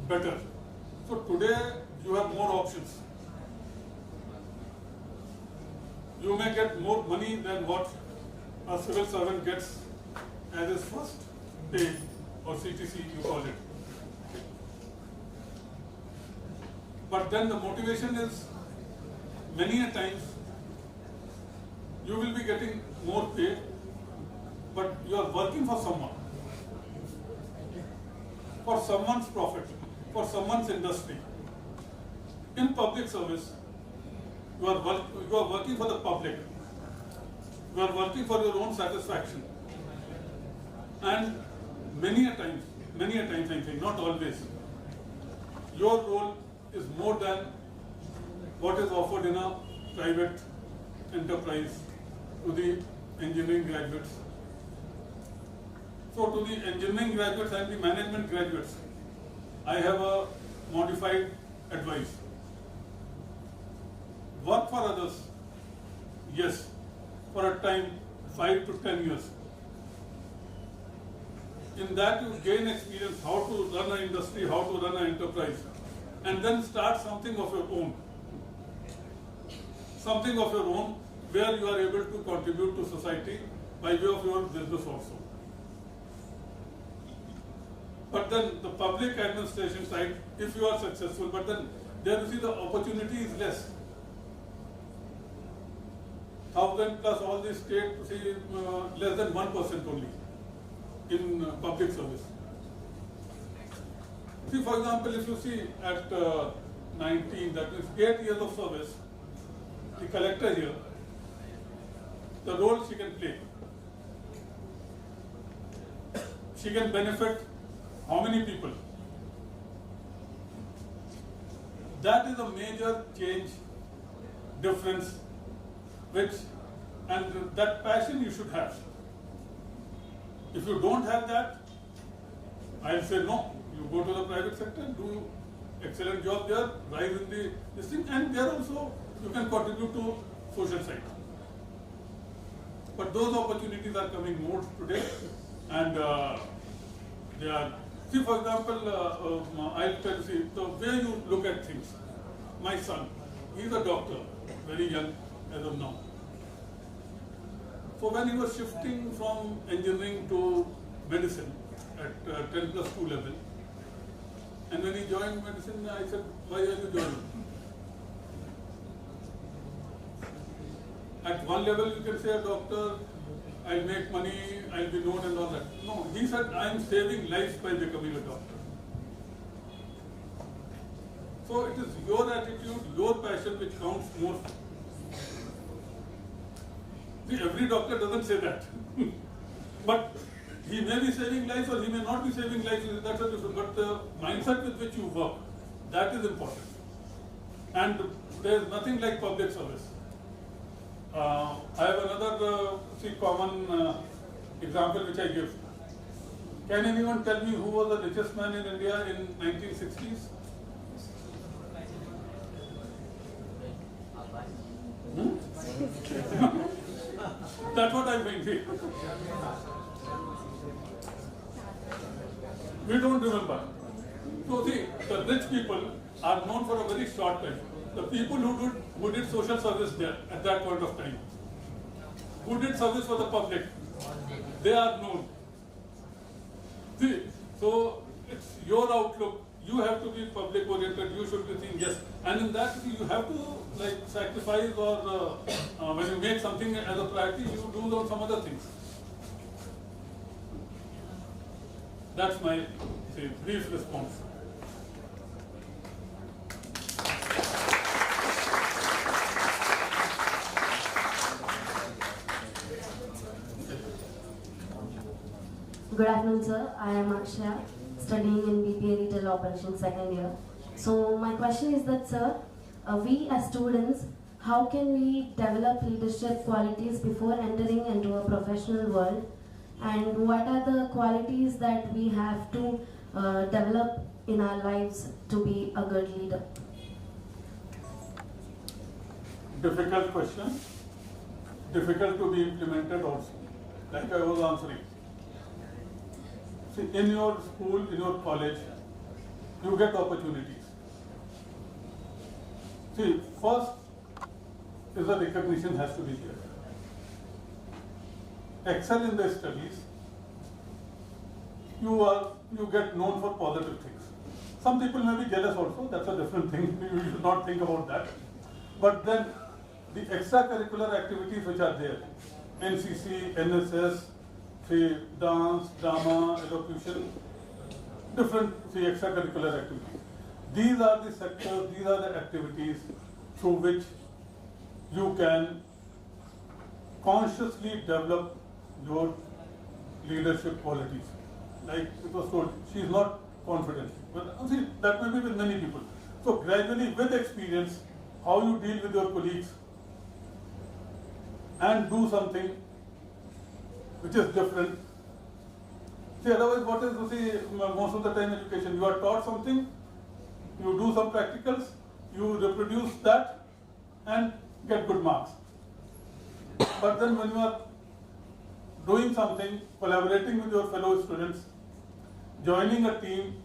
Better. So today you have more options. You may get more money than what a civil servant gets as his first pay, or CTC you call it. But then the motivation is, many a times you will be getting more pay, but you are working for someone, for someone's profit, for someone's industry. In public service, you are working for the public. You are working for your own satisfaction. And many a times I'm saying, not always, your role is more than what is offered in a private enterprise to the engineering graduates. So to the engineering graduates and the management graduates, I have a modified advice. Work for others, yes, for a time, 5 to 10 years. In that you gain experience how to run an industry, how to run an enterprise, and then start something of your own. Something of your own where you are able to contribute to society by way of your business also. But then the public administration side, if you are successful, but then there you see the opportunity is less. 1,000 plus all the state, see, less than 1% only in public service. See, for example, if you see at 19, that means 8 years of service, the collector here, the role she can play. She can benefit how many people? That is a major change, difference, and that passion you should have. If you don't have that, I'll say no. You go to the private sector, do excellent job there, rise in this thing, and there also you can contribute to social side. But those opportunities are coming more today, and they are. See, for example, I'll tell you, the way you look at things. My son, he's a doctor, very young as of now. So when he was shifting from engineering to medicine at 10 plus 2 level, and when he joined medicine, I said, why are you joining? At one level you can say, a doctor, I'll make money, I'll be known and all that. No, he said, I'm saving lives by becoming a doctor. So it is your attitude, your passion which counts most. See, every doctor doesn't say that. But he may be saving lives or he may not be saving lives, that's a different. But the mindset with which you work, that is important. And there is nothing like public service. I have another common example which I give. Can anyone tell me who was the richest man in India in 1960s? That's what I'm thinking. We don't remember. So see, the rich people are known for a very short time. The people who did social service there at that point of time, who did service for the public, they are known. See, so it's your outlook. You have to be public oriented. You should be thinking yes, and in that you have to like sacrifice or when you make something as a priority, you do on some other things. That's my brief response. Good afternoon, sir. I am Mishra, studying in BPA Retail Operations second year. So my question is that, sir, we as students, how can we develop leadership qualities before entering into a professional world? And what are the qualities that we have to develop in our lives to be a good leader? Difficult question. Difficult to be implemented also. Like I was answering. See, in your school, in your college, you get opportunities. See, first is the recognition has to be there. Excel in the studies, you get known for positive things. Some people may be jealous also, that's a different thing. You should not think about that. But then the extracurricular activities which are there, NCC, NSS, say dance, drama, elocution, different extracurricular activities. These are the sectors, these are the activities through which you can consciously develop your leadership qualities. Like it was told, she is not confident. But see, that may be with many people. So gradually with experience, how you deal with your colleagues and do something which is different. See, otherwise what is, most of the time in education, you are taught something, you do some practicals, you reproduce that and get good marks. But then when you are doing something, collaborating with your fellow students, joining a team,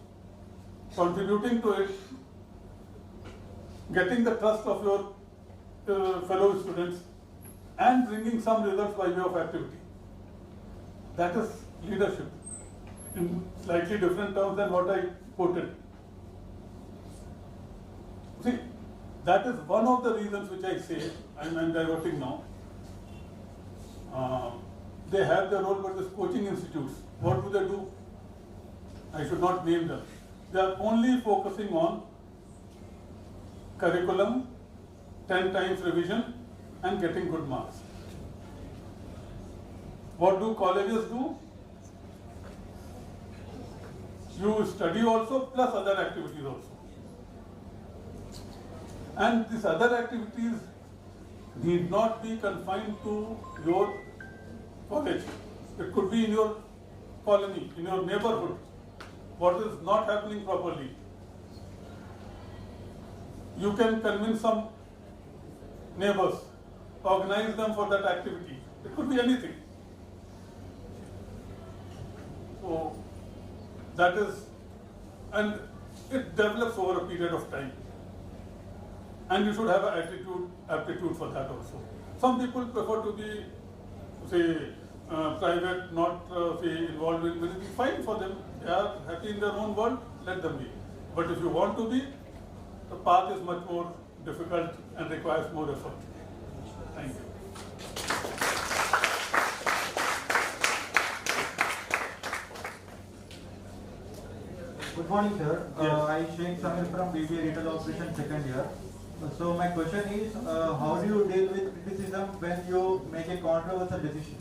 contributing to it, getting the trust of your fellow students and bringing some results by way of activity. That is leadership in slightly different terms than what I quoted. See, that is one of the reasons which I say, I'm diverting now. They have their role, but these coaching institutes, what do? I should not name them. They are only focusing on curriculum, 10 times revision and getting good marks. What do colleges do? You study also plus other activities also. And these other activities need not be confined to your college. It could be in your colony, in your neighborhood. What is not happening properly. You can convince some neighbors, organize them for that activity. It could be anything. So that is, and it develops over a period of time. And you should have an aptitude for that also. Some people prefer to be, private, not involved in anything. Fine for them. They are happy in their own world, let them be. But if you want to be, the path is much more difficult and requires more effort. Thank you. Good morning, sir. I am Sheikh Samir from BBA Retail Operations second year. So my question is, how do you deal with criticism when you make a controversial decision?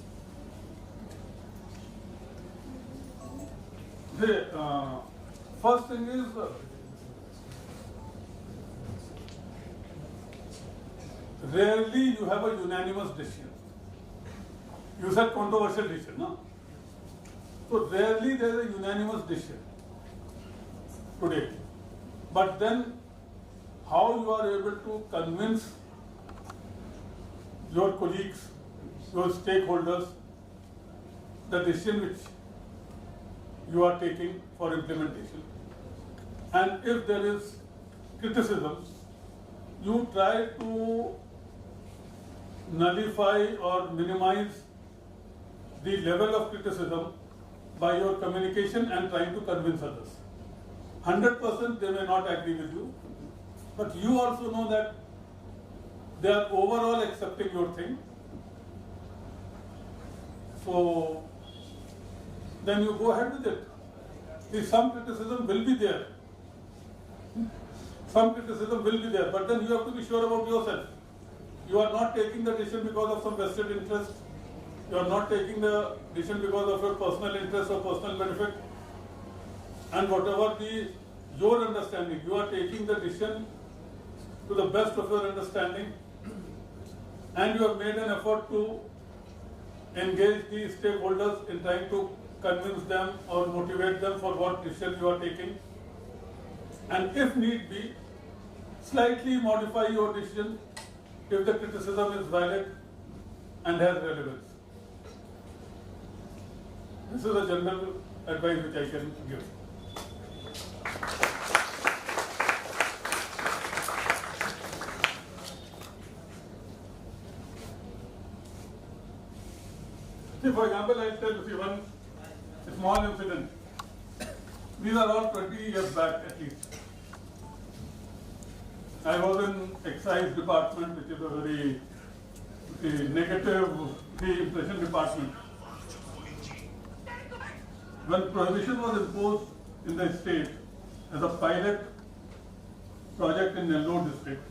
The first thing is, rarely you have a unanimous decision. You said controversial decision, no? So rarely there is a unanimous decision today. But then how you are able to convince your colleagues, your stakeholders, the decision which you are taking for implementation. And if there is criticism, you try to nullify or minimize the level of criticism by your communication and trying to convince others. 100% they may not agree with you, but you also know that they are overall accepting your thing. So then you go ahead with it. See, some criticism will be there. Some criticism will be there, but then you have to be sure about yourself. You are not taking the decision because of some vested interest. You are not taking the decision because of your personal interest or personal benefit. And whatever be your understanding, you are taking the decision to the best of your understanding, and you have made an effort to engage the stakeholders in trying to convince them or motivate them for what decision you are taking. And if need be, slightly modify your decision if the criticism is valid and has relevance. This is a general advice which I can give. See, for example, I'll tell you one small incident. These are all 20 years back at least. I was in excise department, which is a very negative impression department. When prohibition was imposed in the state as a pilot project in Nellore district,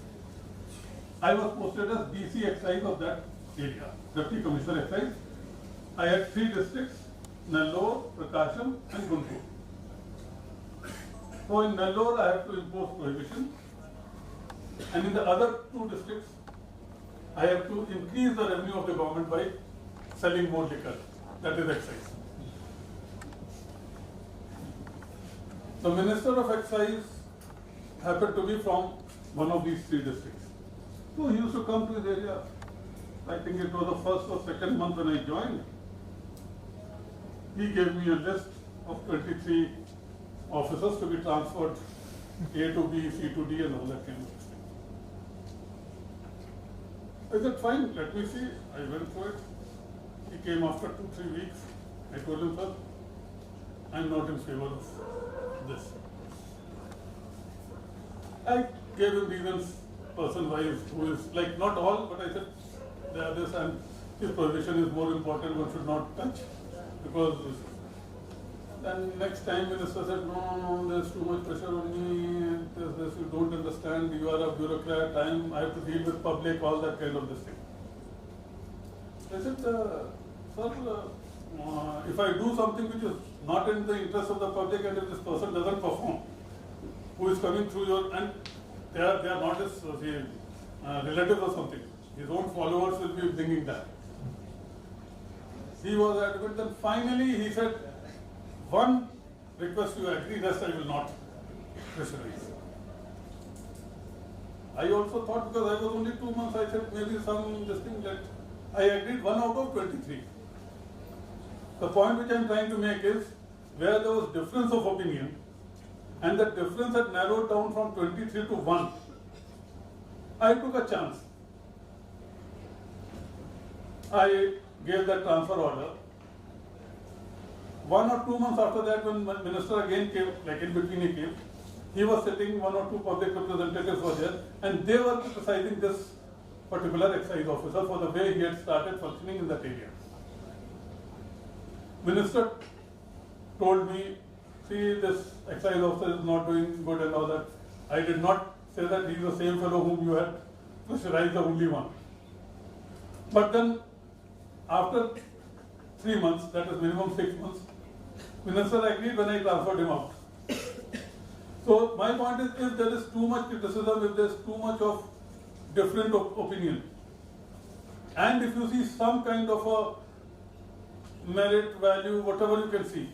I was posted as DC excise of that area, Deputy Commissioner Excise. I had 3 districts, Nellore, Prakasham and Guntur. So in Nellore I have to impose prohibition, and in the other 2 districts I have to increase the revenue of the government by selling more liquor, that is excise. The Minister of Excise happened to be from one of these 3 districts. So he used to come to his area. I think it was the first or second month when I joined. He gave me a list of 23 officers to be transferred A to B, C to D and all that kind of thing. I said, fine, let me see. I went for it. He came after 2-3 weeks. I told him, sir, I'm not in favor of this. I gave him reasons person-wise, who is like not all, but I said, there are this and his prohibition is more important, one should not touch. Because then next time Minister said, no, there's too much pressure on me, there's this, you don't understand, you are a bureaucrat, I have to deal with public, all that kind of this thing. I said, sir, if I do something which is not in the interest of the public and if this person doesn't perform, who is coming through your, and they are not his relatives or something, his own followers will be bringing that. He was adamant, then finally he said, one request you agree, rest I will not pressurize. I also thought, because I was only 2 months, I said maybe some this thing that I agreed 1 out of 23. The point which I am trying to make is, where there was difference of opinion, and the difference had narrowed down from 23 to 1, I took a chance. I gave that transfer order. 1 or 2 months after that, when Minister again came, like in between he came, he was sitting, 1 or 2 public representatives were there, and they were criticizing this particular excise officer for the way he had started functioning in that area. Minister told me, see, this excise officer is not doing good and all that. I did not say that he is the same fellow whom you had pressurized, the only one. But then, after 3 months, that is minimum 6 months, Minister agreed when I transferred him out. So my point is, if there is too much criticism, if there is too much of different opinion, and if you see some kind of a merit, value, whatever you can see,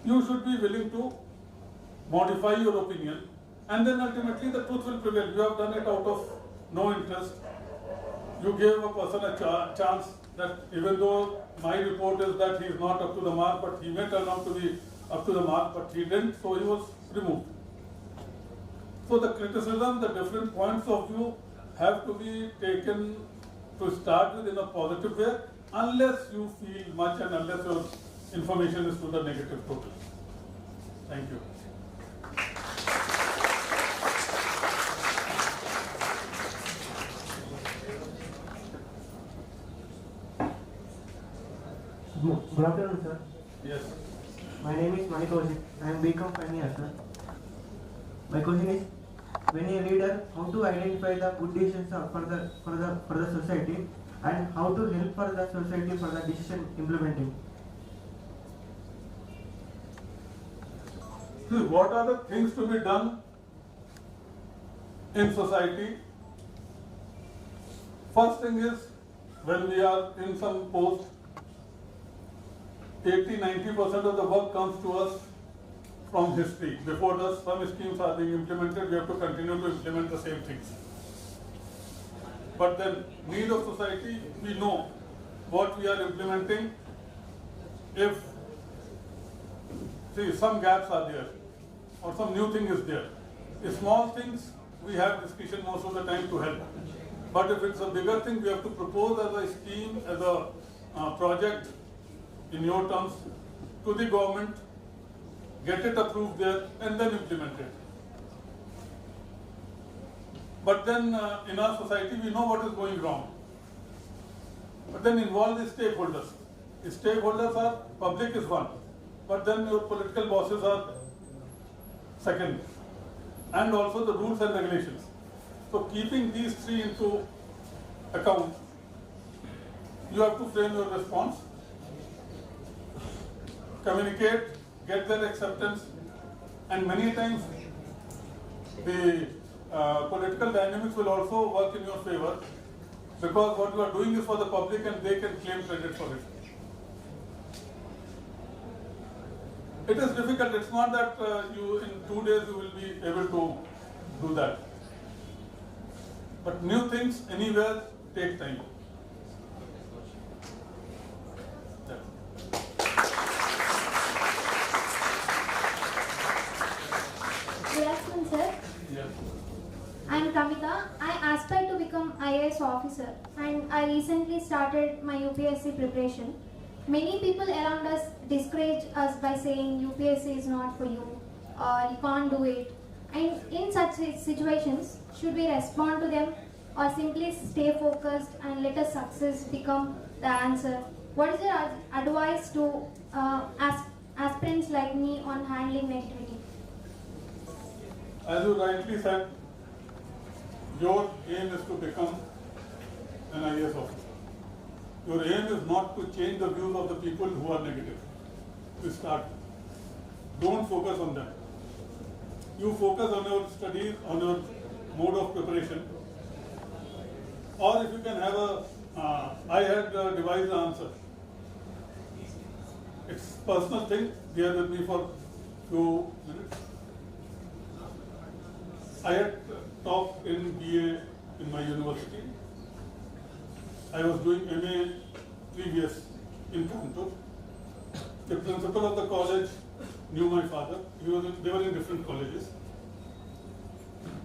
you should be willing to modify your opinion, and then ultimately the truth will prevail. You have done it out of no interest. You gave a person a chance that even though my report is that he is not up to the mark, but he may turn out to be up to the mark, but he didn't, so he was removed. So the criticism, the different points of view have to be taken to start with in a positive way, unless you feel much and unless your information is to the negative total. Thank you. Good afternoon, sir. Yes. My name is Manikaushik. I am BCom final year, sir. My question is, when a leader, how to identify the good decisions for the society, and how to help for the society for the decision implementing. See, what are the things to be done in society? First thing is, when we are in some post, 80-90% of the work comes to us from history. Before us, some schemes are being implemented, we have to continue to implement the same things. But then, need of society, we know what we are implementing. If, see, some gaps are there, or some new thing is there. Small things, we have discussion most of the time to help. But if it's a bigger thing, we have to propose as a scheme, as a project, in your terms, to the government, get it approved there, and then implement it. But then in our society, we know what is going wrong. But then involve the stakeholders. The stakeholders are, public is one, but then your political bosses are second. And also the rules and regulations. So keeping these three into account, you have to frame your response, communicate, get their acceptance, and many times the political dynamics will also work in your favor, because what you are doing is for the public and they can claim credit for it. It is difficult. It's not that you in 2 days you will be able to do that. But new things anywhere take time. Good afternoon, sir. Yes. I am Kamita. I aspire to become IAS officer, and I recently started my UPSC preparation. Many people around us discourage us by saying UPSC is not for you, or you can't do it. And in such situations, should we respond to them, or simply stay focused and let us success become the answer? What is your advice to aspirants like me on handling negativity? As you rightly said, your aim is to become an IAS officer. Your aim is not to change the views of the people who are negative. To start, don't focus on them. You focus on your studies, on your mode of preparation. Or if you can have I had devised the answer. It's personal thing, bear with me for few minutes. I had taught in BA in my university. I was doing MA previous in Kanpur. The principal of the college knew my father. They were in different colleges.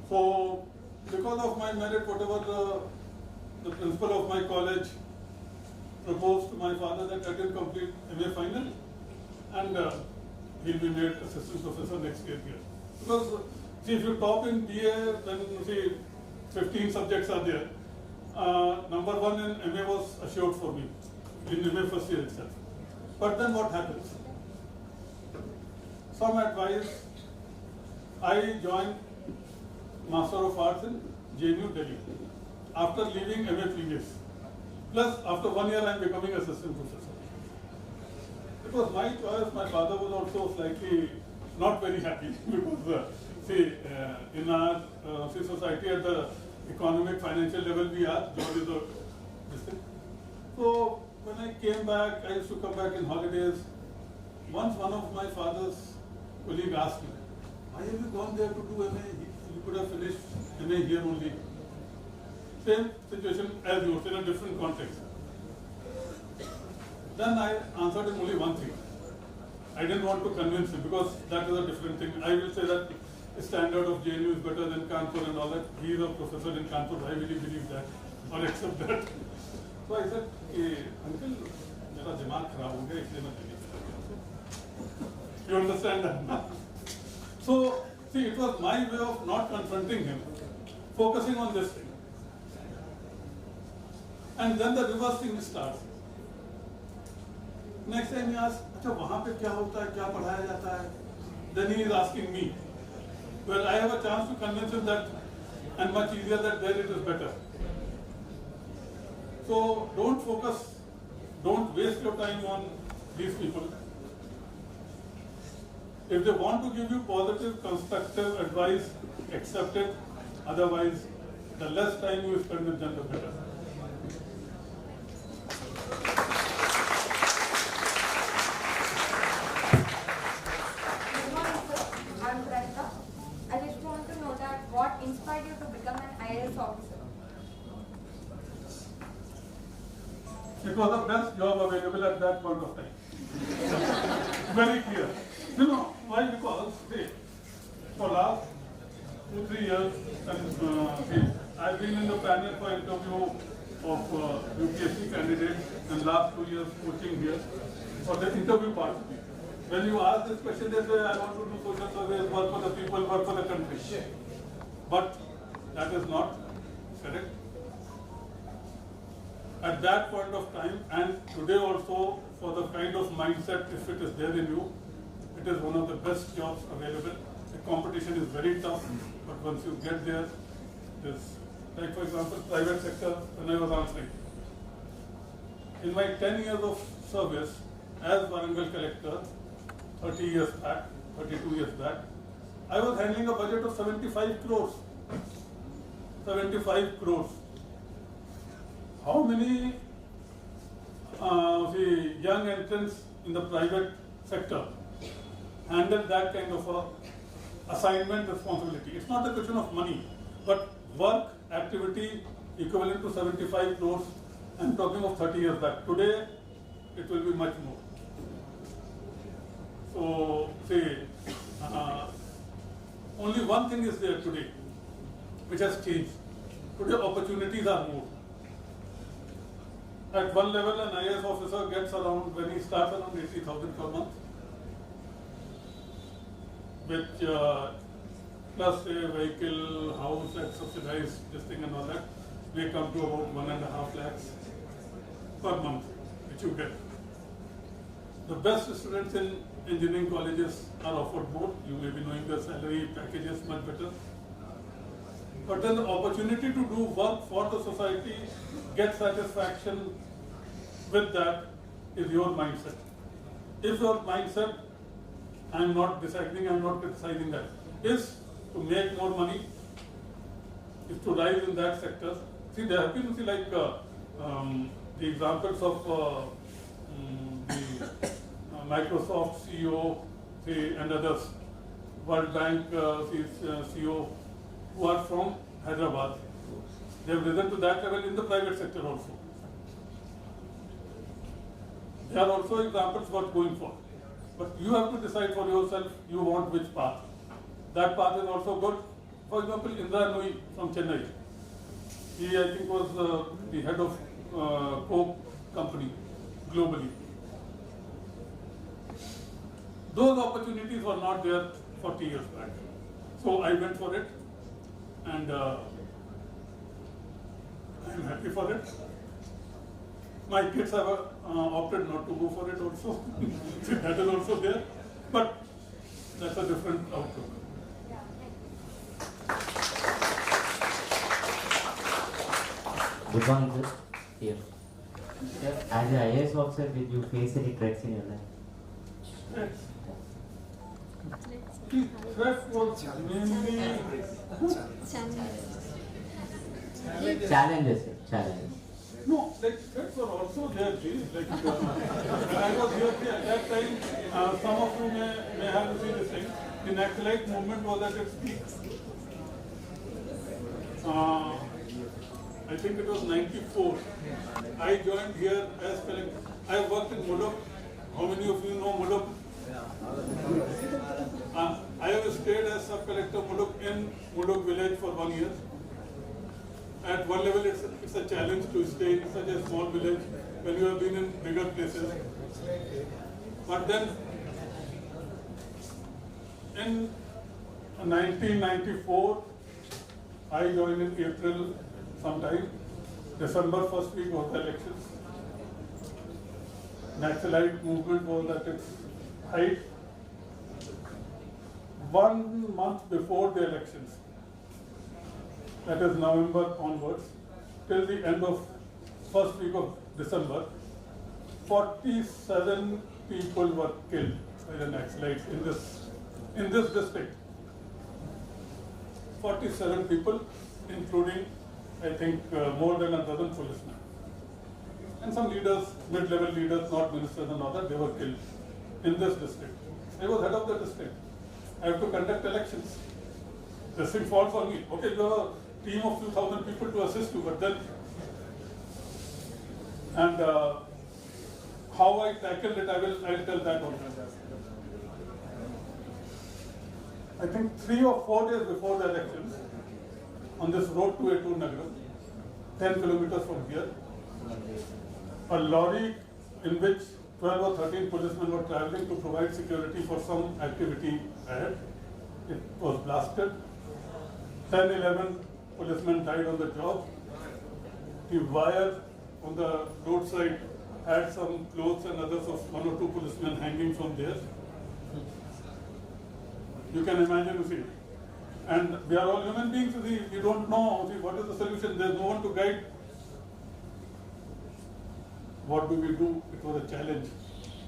So, because of my merit, whatever the principal of my college proposed to my father that I did complete MA final, and he'll be made assistant professor next year here. Because see, if you top in BA, then see 15 subjects are there. Number one in MA was assured for me in MA first year itself. But then what happens? Some advice. I joined Master of Arts in JNU Delhi after leaving MA previous. Plus, after 1 year, I am becoming assistant professor. It was my choice. My father was also slightly not very happy because, in our society at the economic, financial level, we are job is this thing. So, when I came back, I used to come back in holidays. Once one of my father's colleagues asked me, why have you gone there to do MA? You could have finished MA here only. Same situation as yours, in a different context. Then I answered him only one thing. I didn't want to convince him because that is a different thing. I will say that standard of JNU is better than Kanpur and all that. He is a professor in Kanpur. I really believe that or accept that. So I said, uncle, मेरा दिमाग खराब हो गया इसलिए मैं दिल्ली चला गया. You understand that? So see, it was my way of not confronting him, focusing on this thing. And then the reverse thing starts. Next time he asks, अच्छा वहाँ पे क्या होता है, क्या पढ़ाया जाता है? Then he is asking me. Well, I have a chance to convince him that, and much easier that there it is better. So don't focus, don't waste your time on these people. If they want to give you positive, constructive advice, accept it. Otherwise, the less time you spend with them, the better. I just want to know that what inspired you to become an IAS officer? It was the best job available at that point of time. Very clear. You know why? Because see, for last 2-3 years, I've been in the panel for interview of UPSC candidates, and last 2 years coaching here for the interview part. When you ask this question, they say, I want to do social service, work for the people, work for the country. But that is not correct. At that point of time, and today also, for the kind of mindset, if it is there in you, it is one of the best jobs available. The competition is very tough, but once you get there, this, like for example, private sector, when I was answering. In my 10 years of service as Warangal collector, 30 years back, 32 years back, I was handling a budget of 75 crores. 75 crores. How many young entrants in the private sector handle that kind of a assignment responsibility? It's not a question of money, but work, activity equivalent to 75 crores. I'm talking of 30 years back. Today, it will be much more. So, only one thing is there today, which has changed. Today, opportunities are more. At one level, an IAS officer gets around, when he starts, around 80,000 per month, which plus a vehicle, house, and subsidized this thing and all that, may come to about 1.5 lakhs per month, which you get. The best students in engineering colleges are offered more. You may be knowing the salary packages much better. But then the opportunity to do work for the society, get satisfaction with that is your mindset. If your mindset, I am not disagreeing, I am not criticizing that, is to make more money, is to rise in that sector. See, there have been like the examples of the Microsoft CEO and others, World Bank CEO, who are from Hyderabad. They have risen to that level in the private sector also. There are also examples worth going for. But you have to decide for yourself, you want which path. That path is also good. For example, Indra Nui from Chennai. He, I think, was the head of Coke company globally. Those opportunities were not there 40 years back. So I went for it, and I'm happy for it. My kids have opted not to go for it also. That is also there, but that's a different outlook. Good morning, sir. Here. Sir, as an IAS officer, did you face any threats in your life? Threat was mainly challenges, sir. Challenges. No, like threats were also there, G. Like when I was here at that time, some of you may have seen this thing. The Naxalite movement was at its peak. I think it was 94. I joined here as collector. I worked in Muluk. How many of you know Muluk? I have stayed as sub-collector Muluk in Muluk village for 1 year. At one level, it's a challenge to stay in such a small village when you have been in bigger places. But then, in 1994, I joined in April sometime. December first week was the elections. Naxalite movement was at its height. 1 month before the elections, that is November onwards, till the end of first week of December, 47 people were killed by the Naxalites in this district. 47 people, including, I think, more than a dozen policemen. And some leaders, mid-level leaders, not ministers and all that, they were killed in this district. I was head of the district. I have to conduct elections. This thing falls on me. Okay, you have a team of few thousand people to assist you, but then, and how I tackled it, I'll tell that also. I think 3 or 4 days before the elections, on this road to Etur Nagaram, 10 kilometers from here, a lorry in which 12 or 13 policemen were traveling to provide security for some activity ahead. It was blasted. 10, 11 policemen died on the job. The wire on the roadside had some clothes and others of 1 or 2 policemen hanging from there. You can imagine, you see. And we are all human beings, you see. We don't know, see, what is the solution. There is no one to guide. What do we do? It was a challenge.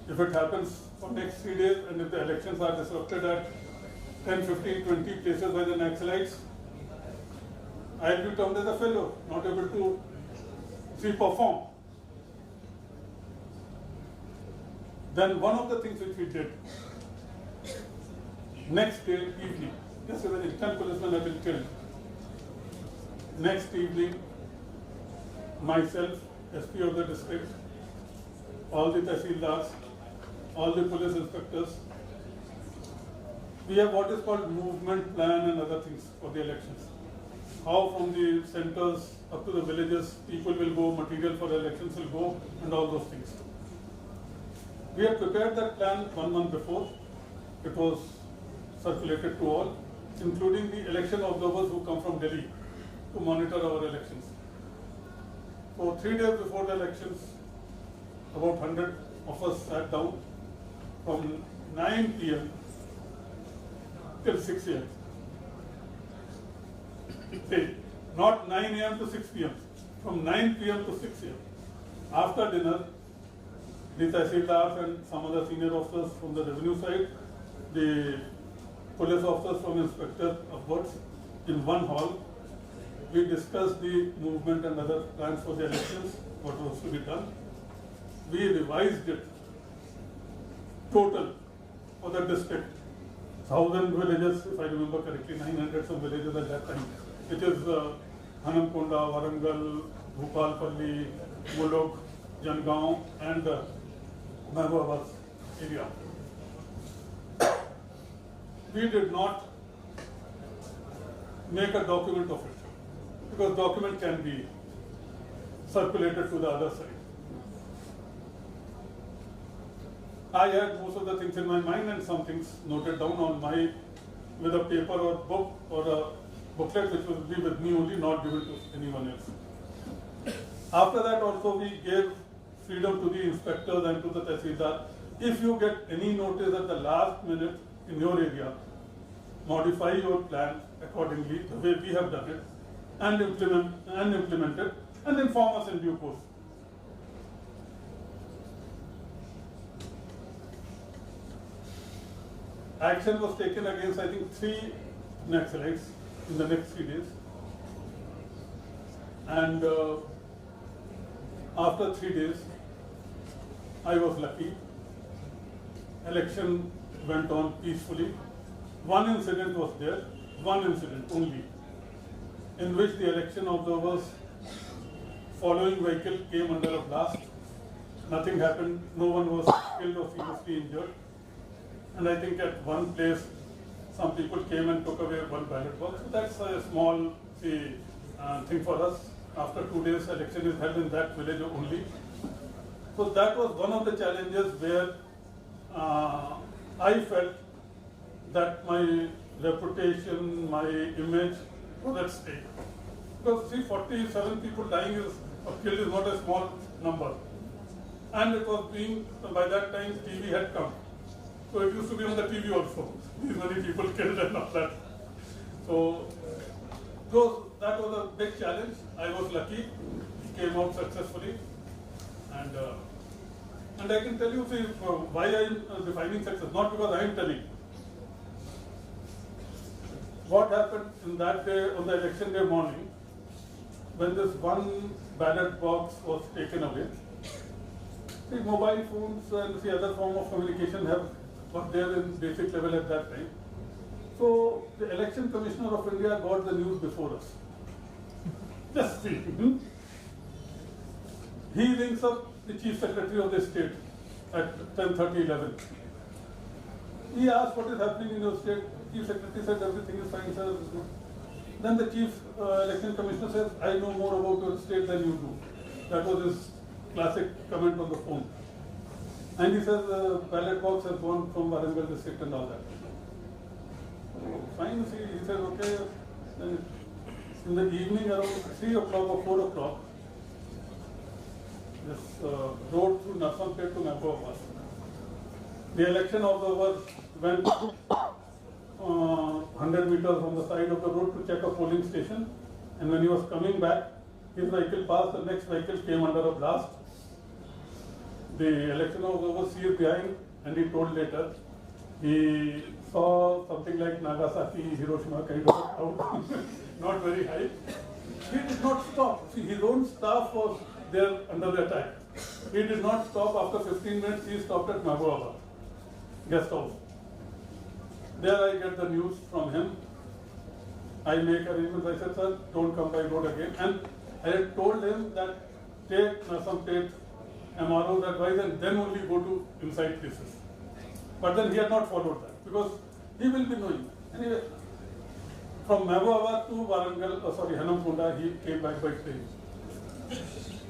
If it happens for next 3 days and if the elections are disrupted at 10, 15, 20 places by the Naxalites, I will be termed as a failure, not able to perform. Then one of the things which we did, next day evening, just when 10 policemen have been killed, next evening, myself, SP of the district, all the tehsildars, all the police inspectors, we have what is called movement plan and other things for the elections. How from the centers up to the villages, people will go, material for elections will go, and all those things. We have prepared that plan 1 month before. It was circulated to all, including the election observers who come from Delhi to monitor our elections. So 3 days before the elections, about 100 of us sat down from 9 p.m. till 6 a.m. Not 9 a.m. to 6 p.m. From 9 p.m. to 6 a.m. After dinner, the tehsildars and some other senior officers from the revenue side, the police officers from inspector upwards, in one hall, we discussed the movement and other plans for the elections, what was to be done. We revised it total for the district. 1,000 villages, if I remember correctly, 900 some villages at that time. It is Hanamkonda, Warangal, Bhupalpalli, Muluk, Jangaon and Mahbubabad area. We did not make a document of it because document can be circulated to the other side. I had most of the things in my mind and some things noted down on my, with a paper or book or a booklet which will be with me only, not given to anyone else. After that also we gave freedom to the inspectors and to the tehsildar. If you get any notice at the last minute in your area, modify your plan accordingly, the way we have done it, and implement it, and inform us in due course. Action was taken against, I think, 3 Naxalites in the next 3 days. And after 3 days, I was lucky. Election went on peacefully. One incident was there, one incident only, in which the election observers following vehicle came under a blast. Nothing happened, no one was killed or seriously injured. And I think at one place, some people came and took away one ballot box. So that's a small thing for us. After 2 days, election is held in that village only. So that was one of the challenges where I felt that my reputation, my image was at stake. Because see, 47 people dying or killed is not a small number. And it was being, by that time, TV had come. So it used to be on the TV also. These many people killed and all that. So that was a big challenge. I was lucky. Came out successfully. And I can tell you why I am defining success. Not because I am telling. What happened in that day, on the election day morning, when this one ballot box was taken away, the mobile phones and the other form of communication were there in basic level at that time. So the Election Commissioner of India got the news before us. Just see. He rings up the Chief Secretary of the state at 10:30, 11. He asked what is happening in your state. Chief Secretary said everything is fine, sir. Then the Chief Election Commissioner says, I know more about your state than you do. That was his classic comment on the phone. And he says the ballot box has gone from Varangal district and all that. Fine, see, he said, okay. Then in the evening around 3 o'clock or 4 o'clock, this road through Narsampet to Mahbubabad. The election observer went 100 meters on the side of the road to check a polling station, and when he was coming back, his vehicle passed, the next vehicle came under a blast. The election observer sees behind, and he told later, he saw something like Nagasaki, Hiroshima kind of a crowd, not very high. He did not stop. See, his own staff was there under the attack. He did not stop. After 15 minutes, he stopped at Mahbubabad guest house. There I get the news from him. I make arrangements. I said, sir, don't come by road again. And I had told him that take some MRO's advice and then only go to inside places. But then he had not followed that because he will be knowing. Anyway, from Mahbubabad to Varangal, Hanampunda, he came back by train.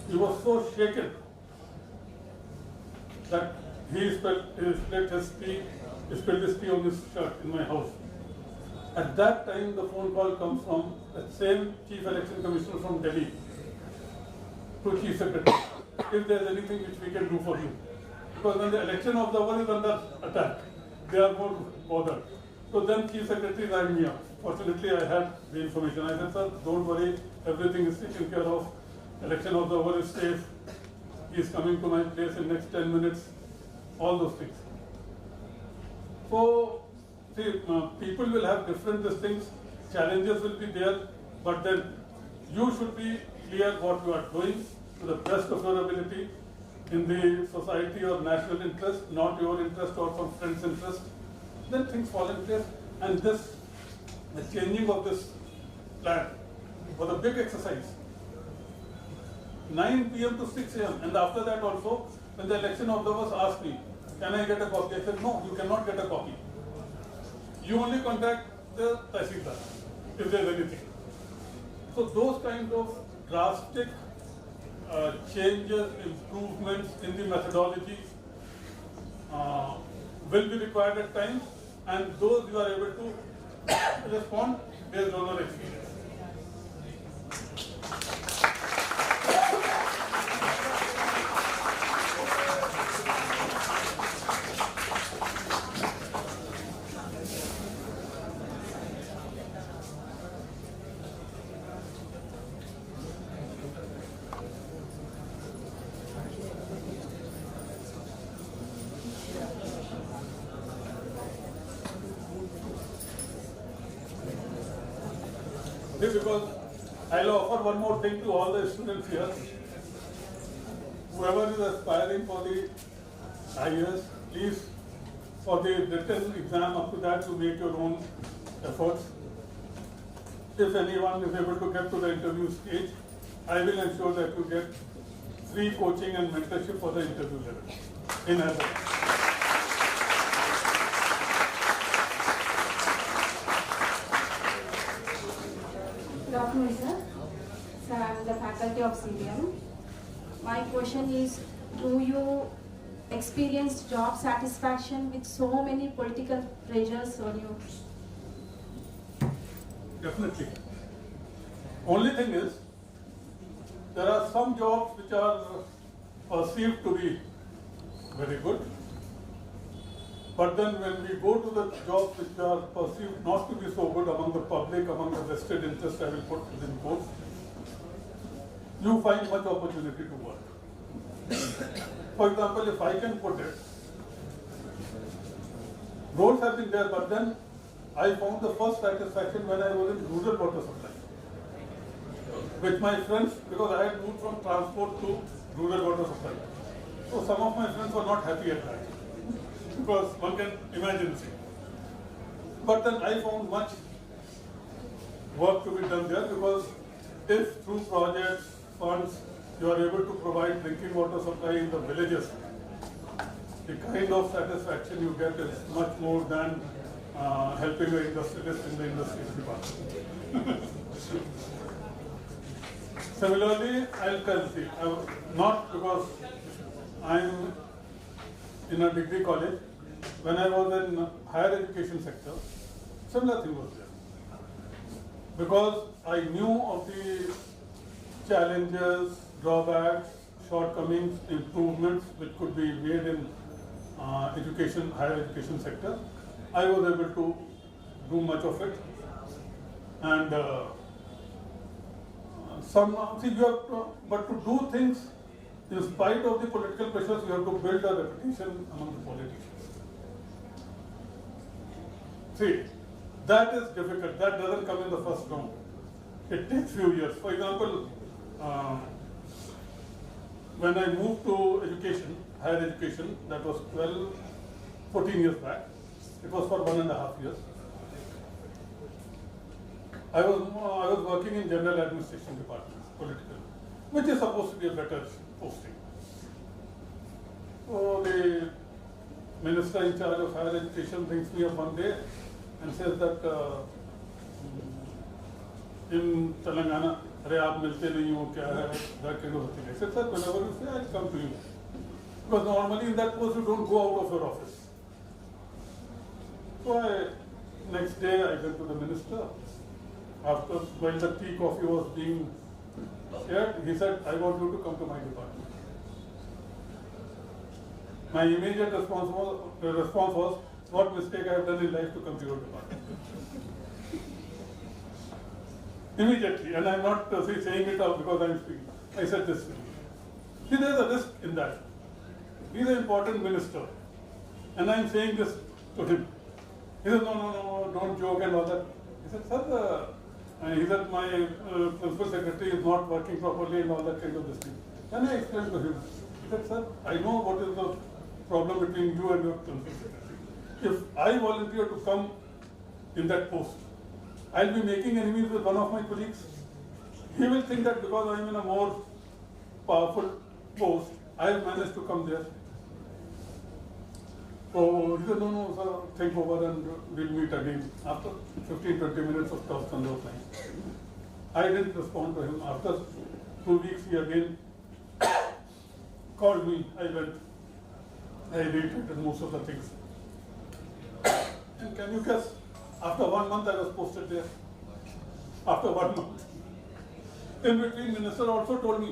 He was so shaken that he spilled his tea on his shirt in my house. At that time, the phone call comes from the same Chief Election Commissioner from Delhi to Chief Secretary. If there is anything which we can do for you. Because when the election observer is under attack, they are more bothered. So then Chief Secretary rang me up. Fortunately, I had the information. I said, sir, don't worry, everything is taken care of. Election observer is safe. He is coming to my place in next 10 minutes. All those things. So, see, people will have different things. Challenges will be there, but then you should be clear what you are doing to the best of your ability in the society or national interest, not your interest or some friend's interest. Then things fall in place. And the changing of this plan was a big exercise. 9 p.m. to 6 a.m. And after that also, when the election observers asked me, can I get a copy? I said, no, you cannot get a copy. You only contact the Tahsildar if there is anything. So those kind of drastic changes, improvements in the methodology will be required at times, and those you are able to respond based on your experience. Because I'll offer one more thing to all the students here. Whoever is aspiring for the IAS, please, for the written exam up to that, you make your own efforts. If anyone is able to get to the interview stage, I will ensure that you get free coaching and mentorship for the interview level in advance. Good afternoon, sir. Sir, I am the faculty of CBM. My question is, do you experience job satisfaction with so many political pressures on you? Definitely. Only thing is, there are some jobs which are perceived to be very good, but then when we go to the jobs which are perceived not to be so good among the public, among the vested interests, I will put within quotes, you find much opportunity to work. For example, if I can put it, roles have been there, but then I found the first satisfaction when I was in rural water supply. With my friends, because I had moved from transport to rural water supply. So some of my friends were not happy at that, because one can imagine it. But then I found much work to be done there, because if through projects, funds, you are able to provide drinking water supply in the villages, the kind of satisfaction you get is much more than helping an industrialist in the industries department. Similarly, I'll tell you, not because I'm in a degree college, when I was in higher education sector, similar thing was there. Because I knew of the challenges, drawbacks, shortcomings, improvements which could be made in education, higher education sector, I was able to do much of it. And but to do things in spite of the political pressures, you have to build a reputation among the politicians. See, that is difficult. That doesn't come in the first round. It takes few years. For example, when I moved to education, higher education, that was 14 years back. It was for 1.5 years. I was working in general administration department, political, which is supposed to be a better posting. So the minister in charge of higher education brings me up one day and says that in Telangana, "Arey, aap milte nahi ho, kya hai?" That kind of thing. I said, "Sir, whenever you say, I'll come to you." Because normally in that post you don't go out of your office. So next day I went to the minister. After when the tea coffee was being shared, he said, "I want you to come to my department." My immediate response was, "What mistake I have done in life to come to your department?" Immediately, and I'm not saying it out because I'm speaking. I said this. See, there is a risk in that. He is an important minister, and I'm saying this to him. He said, no, don't joke and all that. He said, "Sir, he said, my principal secretary is not working properly and all that kind of this thing." Then I explained to him. He said, "Sir, I know what is the problem between you and your principal secretary. If I volunteer to come in that post, I'll be making enemies with one of my colleagues. He will think that because I'm in a more powerful post, I've managed to come there." So he said, no, sir, think over and we'll meet again. After 15-20 minutes of talks on those lines. I didn't respond to him. After 2 weeks, he again called me. I went. I reiterated most of the things. And can you guess, after 1 month I was posted there. After 1 month. In between, minister also told me,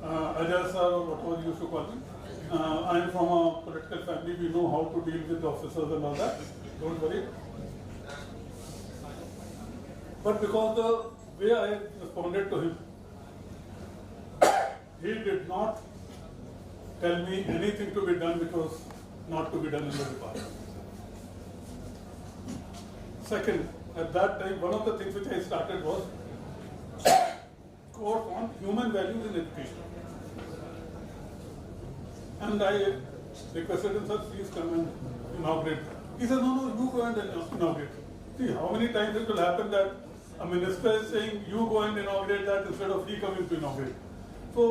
Ajay sir, or whatever you used to call me, I am from a political family, we know how to deal with the officers and all that, don't worry. But because the way I responded to him, he did not tell me anything to be done which was not to be done in the department. Second, at that time, one of the things which I started was course on human values in education. And I requested him, "Sir, please come and inaugurate." He said, no, you go and inaugurate. See, how many times it will happen that a minister is saying, you go and inaugurate that instead of he coming to inaugurate. So,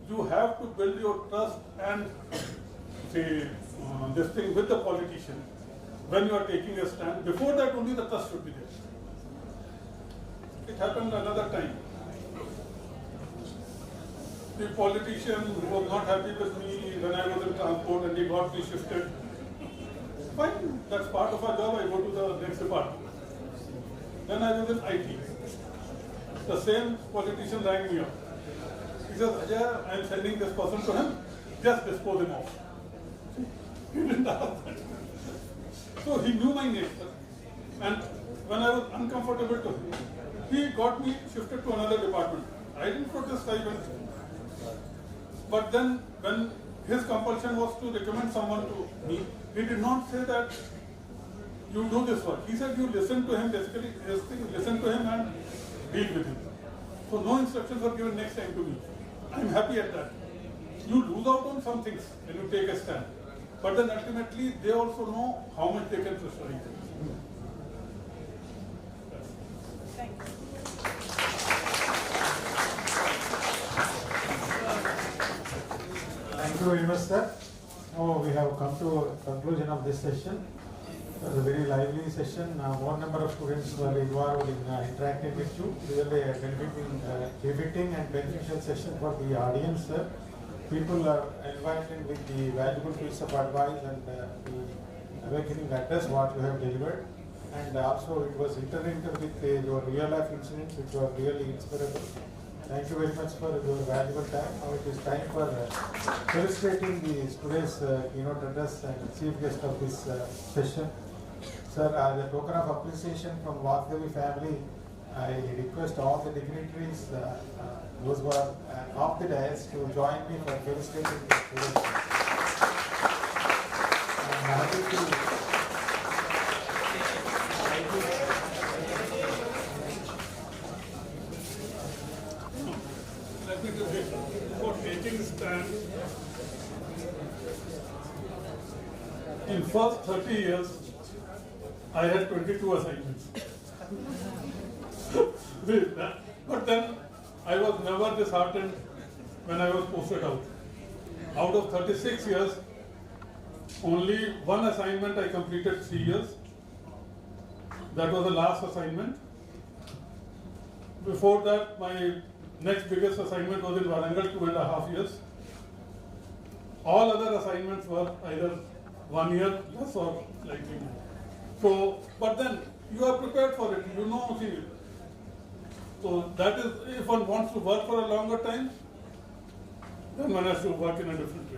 you have to build your trust and this thing with the politician when you are taking a stand. Before that only the trust should be there. it happened another time. The politician who was not happy with me when I was in transport and he got me shifted. Fine, that's part of our job, I go to the next department. Then I was in IT. The same politician rang me up. He says, Ajay, I am sending this person to him, just dispose him off. He didn't ask that. So he knew my name. And when I was uncomfortable to him, he got me shifted to another department. I didn't protest, I went. But then when his compulsion was to recommend someone to me, he did not say that you do this work. He said you listen to him, basically listen to him and deal with him. So no instructions were given next time to me. I am happy at that. You lose out on some things when you take a stand. But then ultimately they also know how much they can pressurize. Thank you. Thank you very much, sir. Now we have come to conclusion of this session. It was a very lively session. More number of students were involved in interacting with you. Really a benefiting and beneficial session for the audience, sir. People are enlightened with the valuable piece of advice and the awakening address what you have delivered. And also it was interlinked with your real life incidents which were really inspirable. Thank you very much for your valuable time. Now it is time for celebrating the today's keynote address and chief guest of this session. Sir, as a token of appreciation from Vaagdevi family, I request all the dignitaries, those who are off the dais, to join me for felicitating the students. I'm happy to. Let me just say, for taking stand, in first 30 years, I had 22 assignments. But then I was never disheartened when I was posted out. Out of 36 years, only one assignment I completed 3 years. That was the last assignment. Before that, my next biggest assignment was in Warangal, 2.5 years. All other assignments were either 1 year less or slightly more. So, but then you are prepared for it, you know, see. So that is, if one wants to work for a longer time, then one has to work in a different way.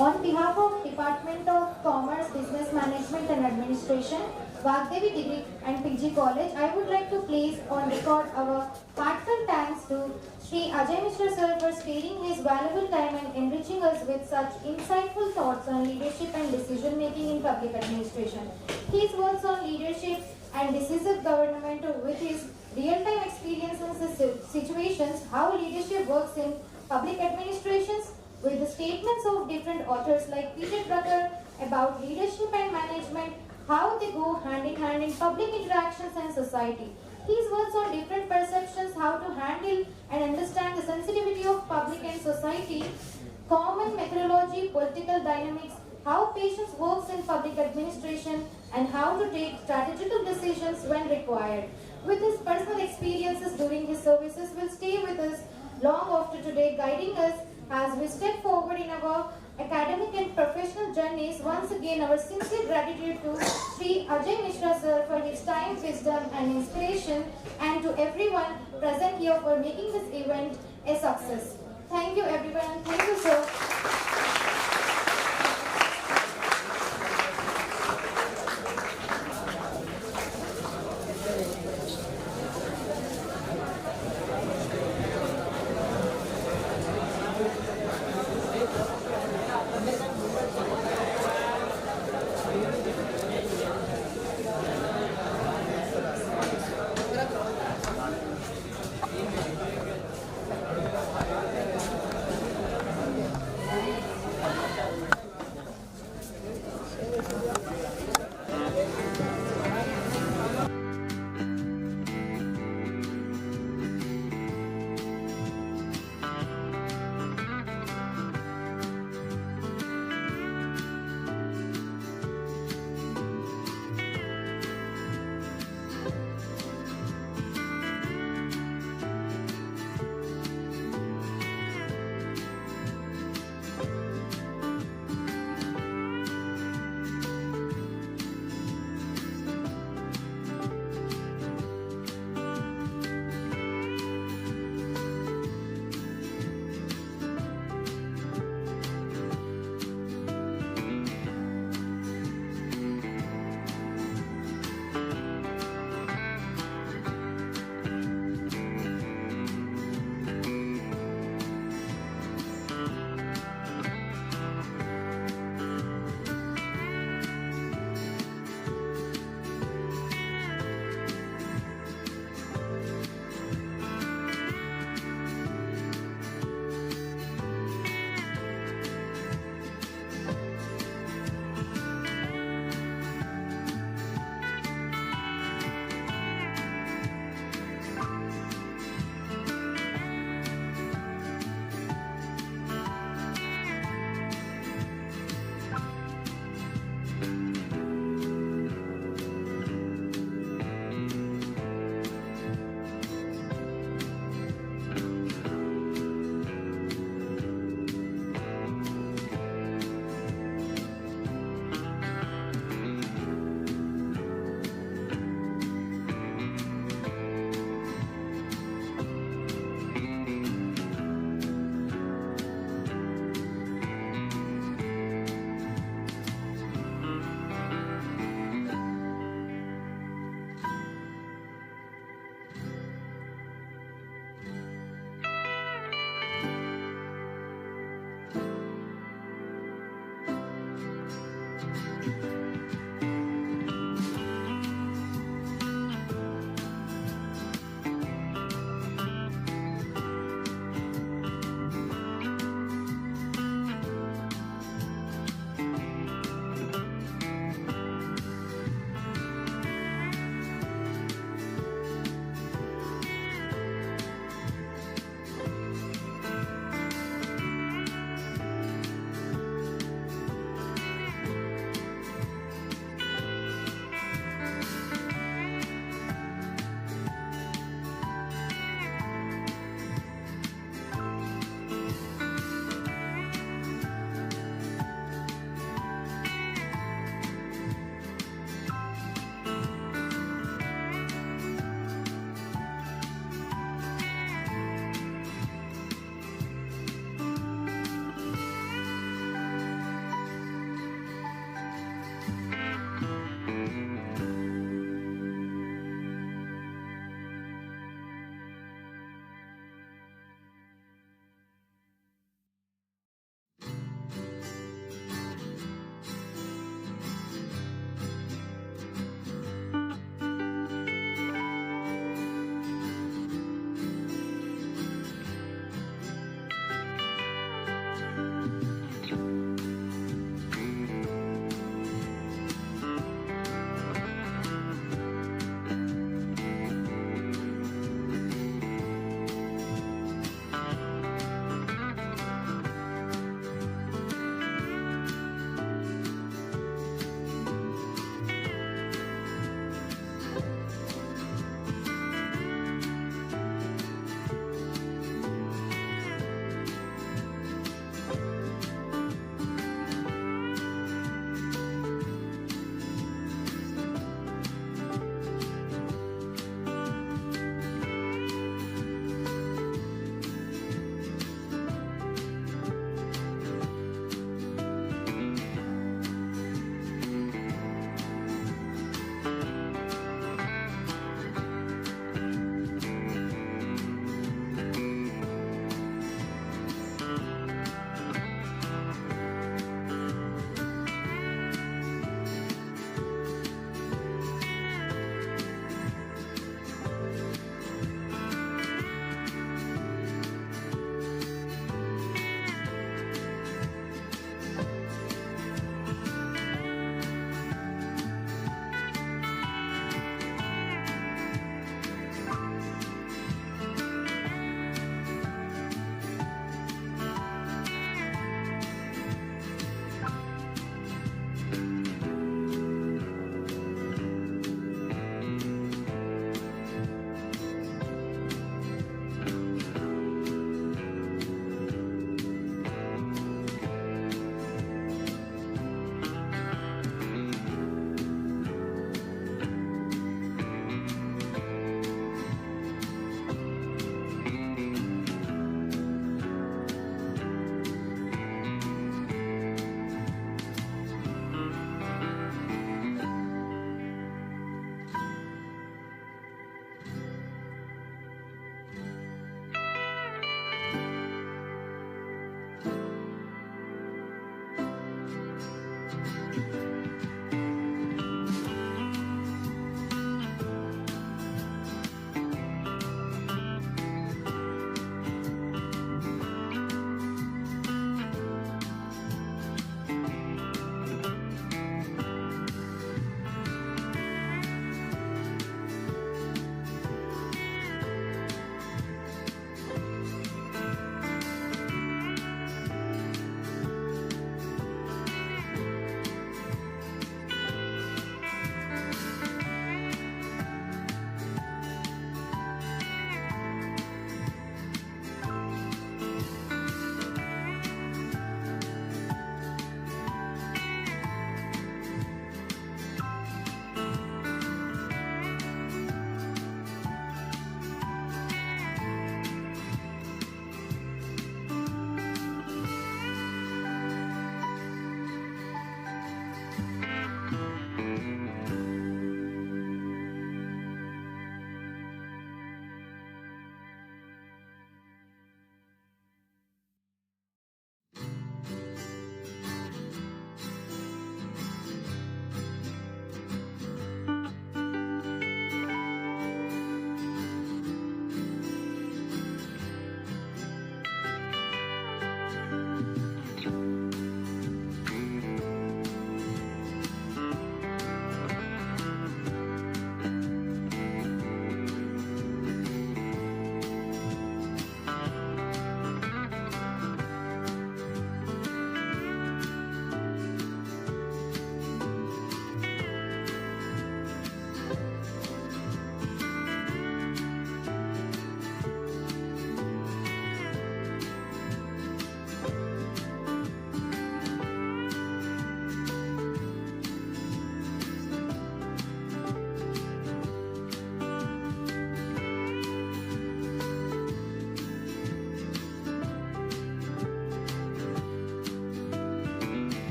On behalf of Department of Commerce, Business Management and Administration, Vaagdevi Degree and PG College, I would like to place on record our heartfelt thanks to Shri Ajay Mishra sir for sparing his valuable time and enriching us with such insightful thoughts on leadership and decision making in public administration. His works on leadership and decisive government with his real-time experience in situations, how leadership works in public administrations, with the statements of different authors like Peter Drucker about leadership and management, how they go hand in hand in public interactions and society. His works on different perceptions, how to handle and understand the sensitivity of public and society, common methodology, political dynamics, how patience works in public administration, and how to take strategical decisions when required. With his personal experiences during his services will stay with us long after today, guiding us as we step forward in our academic and professional journeys. Once again, our sincere gratitude to Sri Ajay Mishra sir for his time, wisdom and inspiration, and to everyone present here for making this event a success. Thank you everyone. Thank you sir.